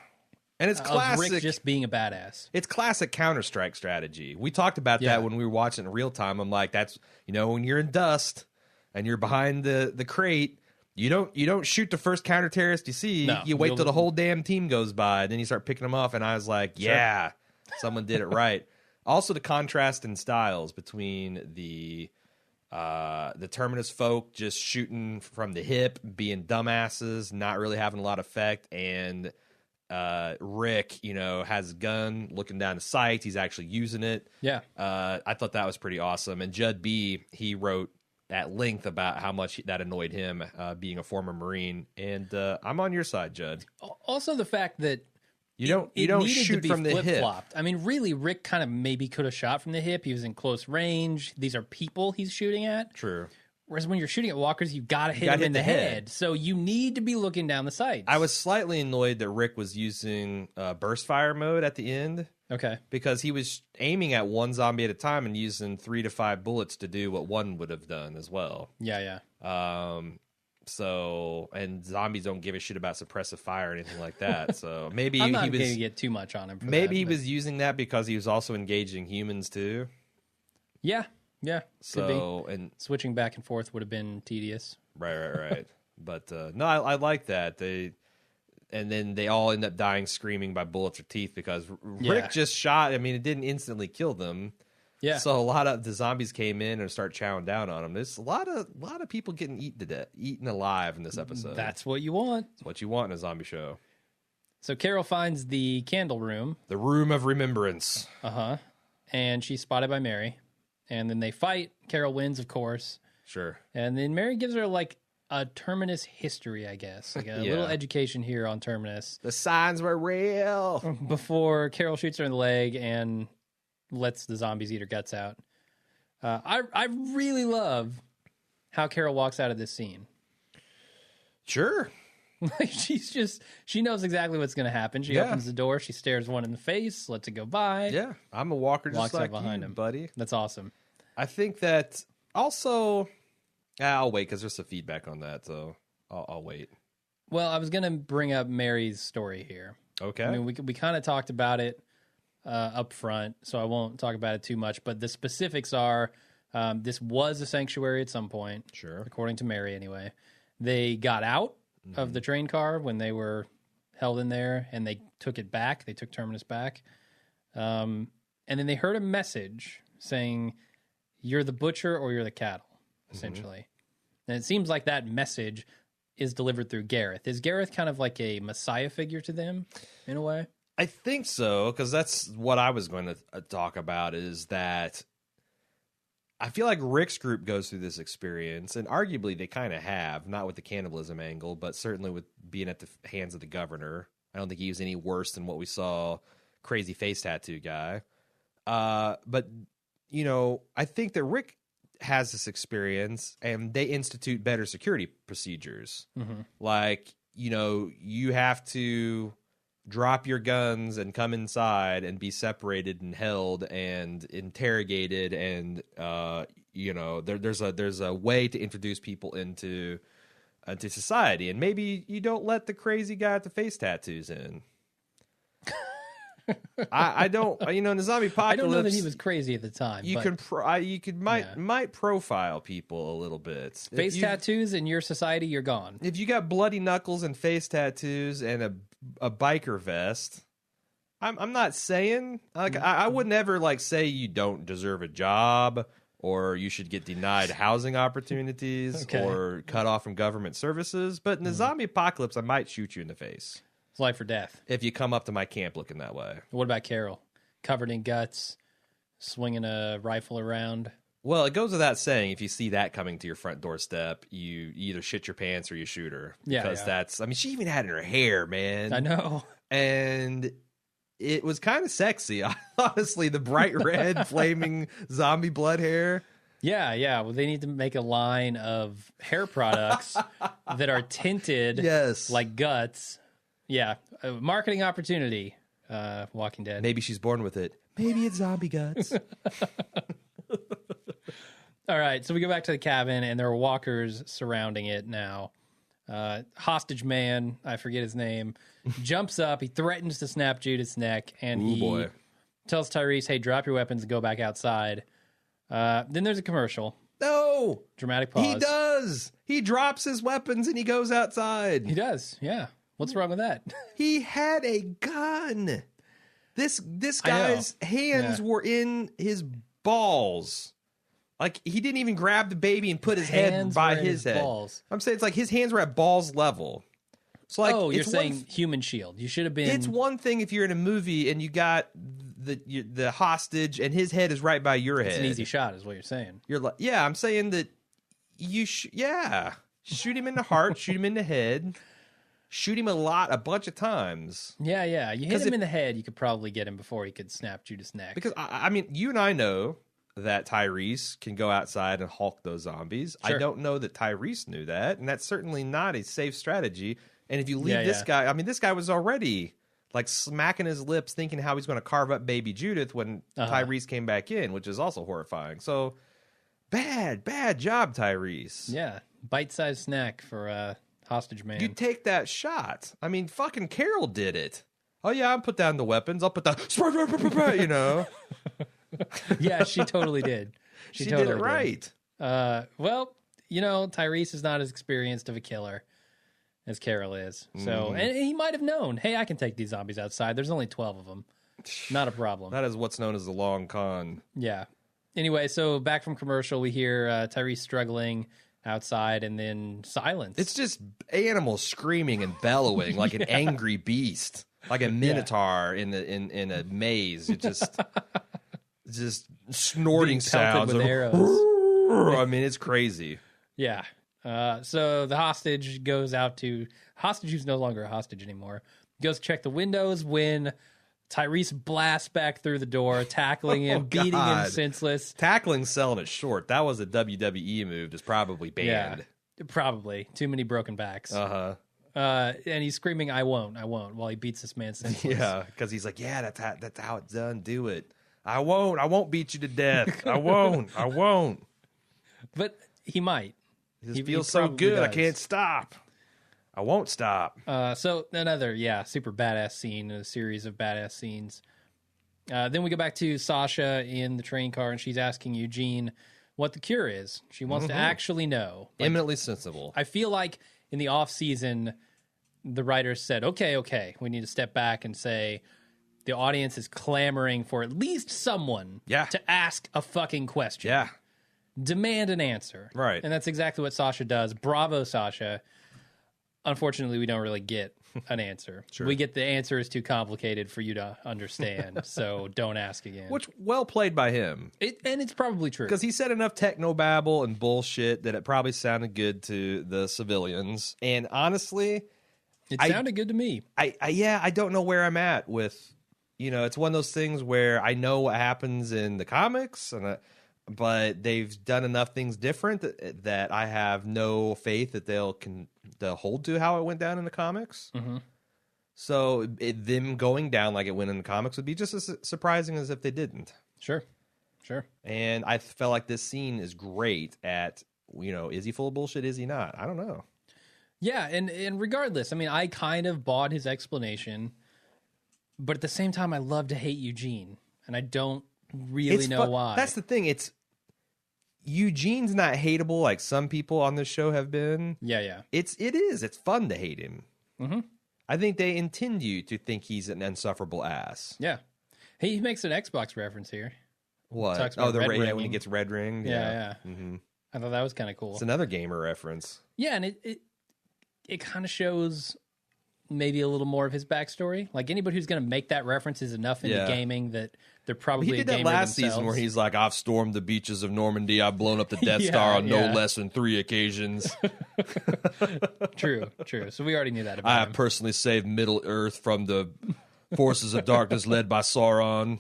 And it's classic. Rick just being a badass. It's classic Counter-Strike strategy. We talked about that when we were watching in real time. I'm like, that's, when you're in dust and you're behind the crate, you don't shoot the first counter-terrorist you see. No, you wait till the whole damn team goes by, and then you start picking them off. And I was like, someone did it right. Also, the contrast in styles between the Terminus folk just shooting from the hip, being dumbasses, not really having a lot of effect, and Rick, has a gun, looking down the sights. He's actually using it. Yeah. I thought that was pretty awesome. And Judd B., he wrote at length about how much that annoyed him, being a former Marine. And I'm on your side, Judd. Also, the fact that you don't shoot from the hip. I mean, really, Rick kind of maybe could have shot from the hip. He was in close range. These are people he's shooting at. True. Whereas when you're shooting at walkers, you've got to hit them in the head. So you need to be looking down the sights. I was slightly annoyed that Rick was using burst fire mode at the end. Okay. Because he was aiming at one zombie at a time and using 3 to 5 bullets to do what one would have done as well. Yeah. So, and zombies don't give a shit about suppressive fire or anything like that. So maybe I'm not going to get too much on him. Maybe he was using that because he was also engaging humans too. Yeah. So, and switching back and forth would have been tedious. Right. But no, I like that. And then they all end up dying screaming by bullets or teeth because Rick just shot. I mean, it didn't instantly kill them. Yeah. So a lot of the zombies came in and start chowing down on them. There's a lot of people getting eaten alive in this episode. That's what you want. It's what you want in a zombie show. So Carol finds the candle room. The room of remembrance. And she's spotted by Mary. And then they fight. Carol wins, of course. Sure. And then Mary gives her like a Terminus history, I guess. Like a little education here on Terminus. The signs were real. Before Carol shoots her in the leg and lets the zombies eat her guts out. I really love how Carol walks out of this scene. Sure. Like she knows exactly what's going to happen. She opens the door, she stares one in the face, lets it go by. Yeah, I'm a walker just walks like up behind you, him, buddy. That's awesome. I think that also, I'll wait because there's some feedback on that, so I'll wait. Well, I was going to bring up Mary's story here. Okay. I mean, we kind of talked about it up front, so I won't talk about it too much, but the specifics are this was a sanctuary at some point. Sure. According to Mary, anyway. They got out of the train car when they were held in there, and they took it back. They took Terminus back. And then they heard a message saying, you're the butcher or you're the cattle, essentially. And it seems like that message is delivered through Gareth. Is Gareth kind of like a messiah figure to them, in a way? I think so, because that's what I was going to talk about, is that I feel like Rick's group goes through this experience, and arguably they kind of have, not with the cannibalism angle, but certainly with being at the hands of the governor. I don't think he was any worse than what we saw crazy face tattoo guy. But, you know, I think that Rick has this experience, and they institute better security procedures. Like, you know, you have to drop your guns and come inside and be separated and held and interrogated, and you know, there's a way to introduce people into society, and maybe you don't let the crazy guy with the face tattoos in. I don't, you know, in the zombie apocalypse, I don't know that he was crazy at the time. You might profile people a little bit. Face tattoos in your society, you're gone. If you got bloody knuckles and face tattoos and a biker vest, I'm not saying, like, I would never like say you don't deserve a job or you should get denied housing opportunities or cut off from government services. But in the zombie apocalypse, I might shoot you in the face. It's life or death. If you come up to my camp looking that way. What about Carol? Covered in guts, swinging a rifle around. Well, it goes without saying, if you see that coming to your front doorstep, you either shit your pants or you shoot her. Because that's, I mean, she even had it in her hair, man. I know. And it was kind of sexy, honestly, the bright red flaming zombie blood hair. Yeah. Well, they need to make a line of hair products that are tinted like guts. Yeah, a marketing opportunity, Walking Dead. Maybe she's born with it. Maybe it's zombie guts. All right, so we go back to the cabin, and there are walkers surrounding it now. Hostage man, I forget his name, jumps up. He threatens to snap Judith's neck, and he tells Tyrese, hey, drop your weapons and go back outside. Then there's a commercial. No! Dramatic pause. He does! He drops his weapons and he goes outside. He does, yeah. What's wrong with that? He had a gun. This guy's hands were in his balls. Like, he didn't even grab the baby and put his head by his head. Balls. I'm saying it's like his hands were at balls level. So like, you're saying human shield. You should have been. It's one thing if you're in a movie and you got the hostage and his head is right by your head. It's an easy shot, is what you're saying. You're like, yeah, I'm saying that you shoot him in the heart, shoot him in the head. Shoot him a bunch of times. Yeah. You hit him in the head, you could probably get him before he could snap Judith's neck. Because, I mean, you and I know that Tyrese can go outside and hulk those zombies. Sure. I don't know that Tyrese knew that, and that's certainly not a safe strategy. And if you leave this guy, I mean, this guy was already, like, smacking his lips thinking how he's going to carve up baby Judith when Tyrese came back in, which is also horrifying. So, bad job, Tyrese. Yeah, bite-sized snack for hostage man. You take that shot. I mean, fucking Carol did it. Oh yeah, I'll put down the weapons. I'll put down, you know. Yeah, she totally did. She totally did it right. Well, you know, Tyrese is not as experienced of a killer as Carol is. So, and he might have known, hey, I can take these zombies outside. There's only 12 of them. Not a problem. That is what's known as the long con. Yeah. Anyway, so back from commercial, we hear Tyrese struggling outside, and then silence. It's just animals screaming and bellowing like an angry beast. like a minotaur in a maze. It just snorting sounds with arrows. I mean, it's crazy. Yeah. So the hostage goes out to hostage who's no longer a hostage anymore. Goes to check the windows when Tyrese blasts back through the door, tackling him, beating him senseless. Tackling, selling it short. That was a WWE move. That's probably banned. Yeah, probably. Too many broken backs. And he's screaming, I won't, while he beats this man senseless. Yeah, because he's like, yeah, that's how it's done. Do it. I won't beat you to death. I won't. But he might. He feels so good, I can't stop. I won't stop. So another, super badass scene, a series of badass scenes. Then we go back to Sasha in the train car, and she's asking Eugene what the cure is. She wants to actually know. Eminently sensible. I feel like in the off season, the writers said, okay, we need to step back and say the audience is clamoring for at least someone to ask a fucking question. Yeah. Demand an answer. Right. And that's exactly what Sasha does. Bravo, Sasha. Unfortunately, we don't really get an answer. Sure. We get the answer is too complicated for you to understand, so don't ask again. Which, well played by him. And it's probably true. Because he said enough technobabble and bullshit that it probably sounded good to the civilians. And honestly... It sounded good to me. I don't know where I'm at with... it's one of those things where I know what happens in the comics, but they've done enough things different that I have no faith that they'll hold to how it went down in the comics. Mm-hmm. So them going down like it went in the comics would be just as surprising as if they didn't. Sure. And I felt like this scene is great at, is he full of bullshit? Is he not? I don't know. Yeah, and regardless, I mean, I kind of bought his explanation, but at the same time, I love to hate Eugene, and I don't really know why. That's the thing. Eugene's not hateable like some people on this show have been. Yeah. It is. It's fun to hate him. Mm-hmm. I think they intend you to think he's an insufferable ass. Yeah. He makes an Xbox reference here. What? Oh, when he gets red ringed. Yeah. Mm-hmm. I thought that was kind of cool. It's another gamer reference. Yeah, and it kind of shows maybe a little more of his backstory. Like anybody who's going to make that reference is enough into gaming that they're probably he did that last season where he's like, I've stormed the beaches of Normandy. I've blown up the Death Star on no less than 3 occasions. True. So we already knew that about I him. have personally saved Middle Earth from the forces of darkness led by Sauron,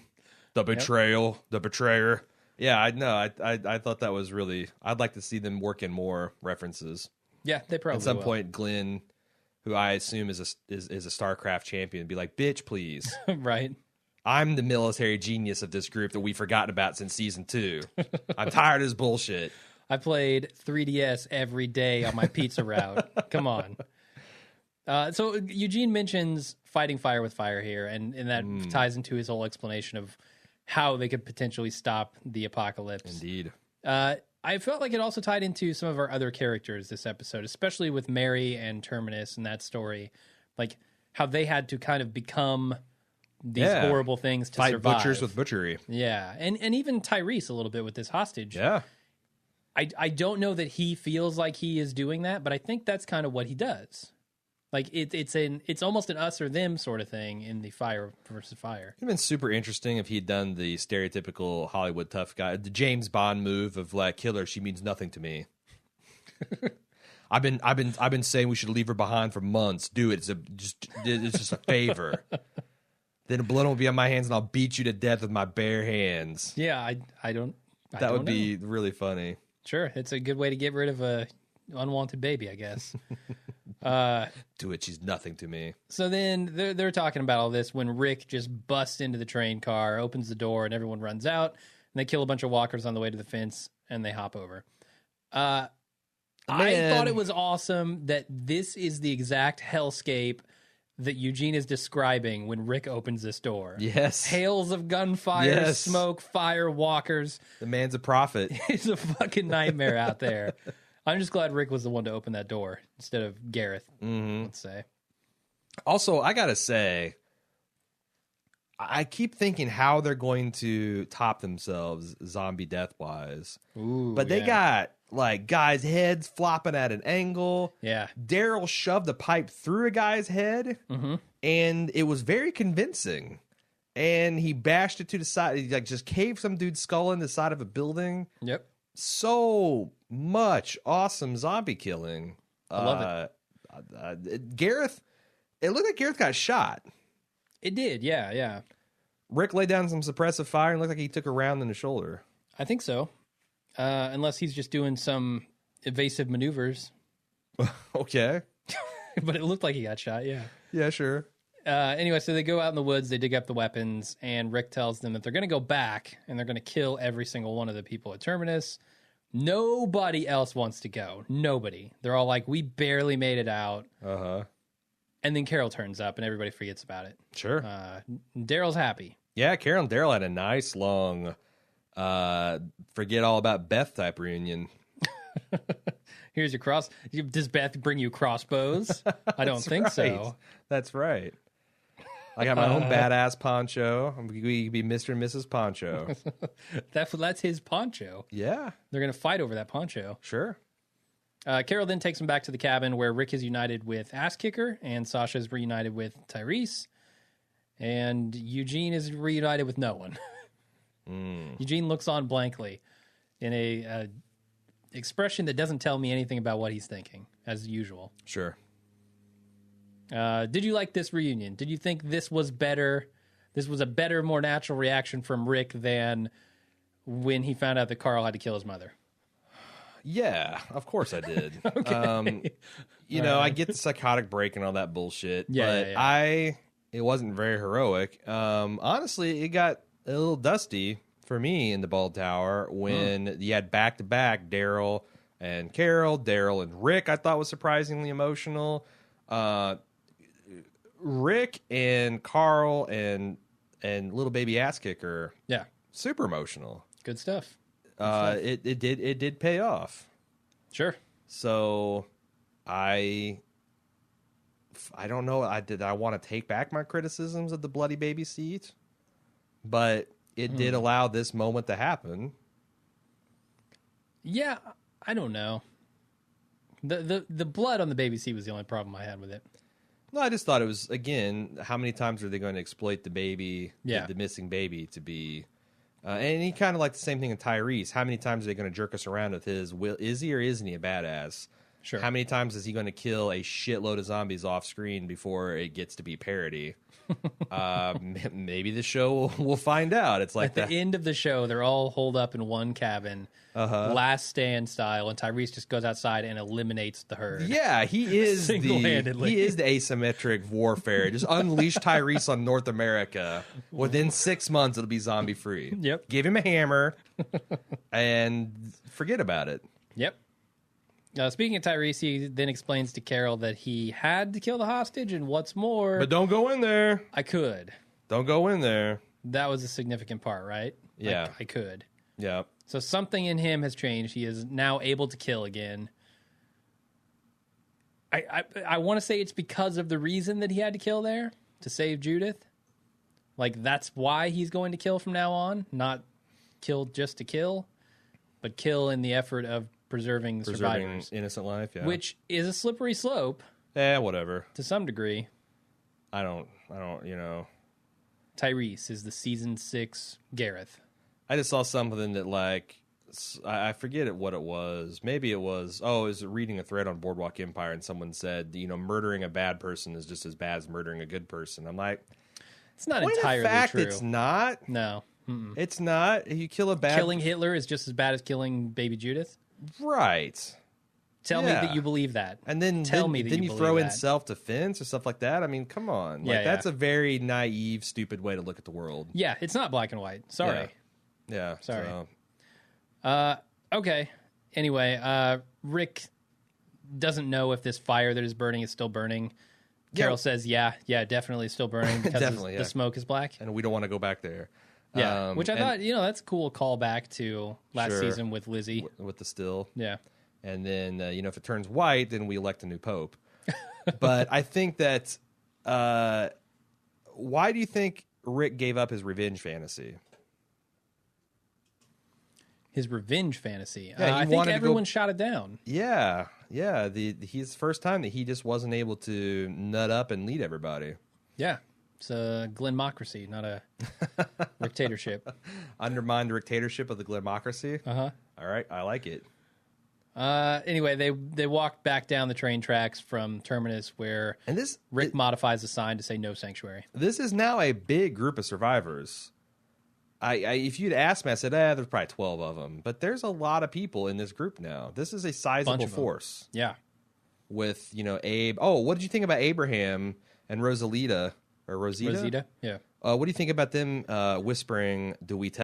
the betrayer. Yeah, I know. I thought that was really... I'd like to see them work in more references. Yeah, they probably At some will. point, Glenn, who I assume is a StarCraft champion, be like, bitch, please. Right. I'm the military genius of this group that we've forgotten about since season 2. I'm tired of this bullshit. I played 3DS every day on my pizza route. Come on. So Eugene mentions fighting fire with fire here, and that ties into his whole explanation of how they could potentially stop the apocalypse. Indeed. I felt like it also tied into some of our other characters this episode, especially with Mary and Terminus and that story, like how they had to kind of become these horrible things to fight survive. Butchers with butchery. Yeah, and even Tyrese a little bit with this hostage. Yeah. I don't know that he feels like he is doing that, but I think that's kind of what he does. Like it's almost an us or them sort of thing in the fire versus fire. It'd been super interesting if he'd done the stereotypical Hollywood tough guy, the James Bond move of like, kill her, she means nothing to me. I've been saying we should leave her behind for months. Do it. It's just a favor. Then the blood will be on my hands, and I'll beat you to death with my bare hands. Yeah, I don't. That would be really funny. Sure, it's a good way to get rid of a unwanted baby, I guess. Do it. She's nothing to me. So then they're talking about all this when Rick just busts into the train car, opens the door, and everyone runs out. And they kill a bunch of walkers on the way to the fence, and they hop over. I thought it was awesome that this is the exact hellscape that Eugene is describing when Rick opens this door. Yes. Hails of gunfire, smoke, fire, walkers. The man's a prophet. It's a fucking nightmare out there. I'm just glad Rick was the one to open that door instead of Gareth, let's say. Also, I gotta say, I keep thinking how they're going to top themselves zombie death-wise. But they got like guys' heads flopping at an angle. Yeah. Daryl shoved a pipe through a guy's head, and it was very convincing. And he bashed it to the side. He like just caved some dude's skull in the side of a building. Yep. So much awesome zombie killing. I love it. Gareth, it looked like Gareth got shot. It did, yeah. Rick laid down some suppressive fire and looked like he took a round in the shoulder. I think so. Unless he's just doing some evasive maneuvers. Okay. But it looked like he got shot, yeah. Yeah, sure. Anyway, so they go out in the woods, they dig up the weapons, and Rick tells them that they're going to go back and they're going to kill every single one of the people at Terminus. Nobody else wants to go. Nobody. They're all like, we barely made it out. Uh-huh. And then Carol turns up and everybody forgets about it. Sure. Daryl's happy. Yeah, Carol and Daryl had a nice long forget all about Beth type reunion. Here's your cross. Does Beth bring you crossbows? I don't think so. That's right. I got my own badass poncho. We could be Mr. and Mrs. Poncho. That's his poncho. Yeah. They're going to fight over that poncho. Sure. Carol then takes him back to the cabin where Rick is united with Ass Kicker and Sasha is reunited with Tyrese. And Eugene is reunited with no one. Eugene looks on blankly in a expression that doesn't tell me anything about what he's thinking, as usual. Sure. Did you like this reunion? Did you think this was better? This was a better, more natural reaction from Rick than when he found out that Carl had to kill his mother? Yeah, of course I did. Okay. You know, I get the psychotic break and all that bullshit, but yeah. It wasn't very heroic. Honestly, it got a little dusty for me in the Bald Tower when you had back-to-back Daryl and Carol, Daryl and Rick. I thought was surprisingly emotional. Rick and Carl and little baby ass kicker. Yeah. Super emotional. Good stuff. It did pay off. Sure. So I don't know. I want to take back my criticisms of the bloody baby seat, but it did allow this moment to happen. Yeah, I don't know. The blood on the baby seat was the only problem I had with it. No, I just thought it was, again, how many times are they going to exploit the baby, the missing baby, to be... and he kind of like the same thing in Tyrese. How many times are they going to jerk us around with his... Is he or isn't he a badass? Sure. How many times is he going to kill a shitload of zombies off screen before it gets to be parody? Maybe the show will find out. It's like at the end of the show, they're all holed up in one cabin, last stand style, and Tyrese just goes outside and eliminates the herd. Yeah, he is Single-handedly. He is the asymmetric warfare. Just unleash Tyrese on North America. Within 6 months, it'll be zombie free. Yep. Give him a hammer and forget about it. Yep. Speaking of Tyrese, he then explains to Carol that he had to kill the hostage, and what's more... But don't go in there. I could. Don't go in there. That was a significant part, right? Yeah. I could. Yeah. So something in him has changed. He is now able to kill again. I want to say it's because of the reason that he had to kill there, to save Judith. Like, that's why he's going to kill from now on. Not kill just to kill, but kill in the effort of preserving survivors. Innocent life, yeah. Which is a slippery slope. Whatever. To some degree. I don't, you know. Tyrese is the season 6 Gareth. I just saw something that, like, I forget what it was. Maybe it was, I was reading a thread on Boardwalk Empire, and someone said, you know, murdering a bad person is just as bad as murdering a good person. I'm like, it's not entirely true. It's not. No. Mm-mm. It's not. You kill a bad... Killing Hitler is just as bad as killing baby Judith? Right. Tell me that you believe that. And then tell me that then you you throw in that. self-defense or stuff like that. I mean, come on. Like, that's a very naive, stupid way to look at the world. Yeah, it's not black and white. Sorry. Yeah. Sorry. So. Okay. Anyway, Rick doesn't know if this fire that is burning is still burning. Carol says, yeah, definitely still burning because Definitely, the smoke is black. And we don't want to go back there. Yeah, which I thought, that's a cool callback to last season with Lizzie. With the still. Yeah. And then, if it turns white, then we elect a new pope. But I think that, why do you think Rick gave up his revenge fantasy? his revenge fantasy. Yeah, he I think wanted to go- everyone shot it down. Yeah. His first time that he just wasn't able to nut up and lead everybody. Yeah. It's a Glenmocracy, not a dictatorship. Undermine the dictatorship of the Glenmocracy. Uh-huh. All right, I like it. Anyway, they walked back down the train tracks from Terminus where And Rick modifies the sign to say no sanctuary. this is now a big group of survivors. If you'd asked me, I said, there's probably 12 of them. But there's a lot of people in this group now. This is a sizable force. Yeah. With, Abe. Oh, what did you think about Abraham and Rosalita? Or Rosita? Rosita? Yeah. What do you think about them whispering, do we tell?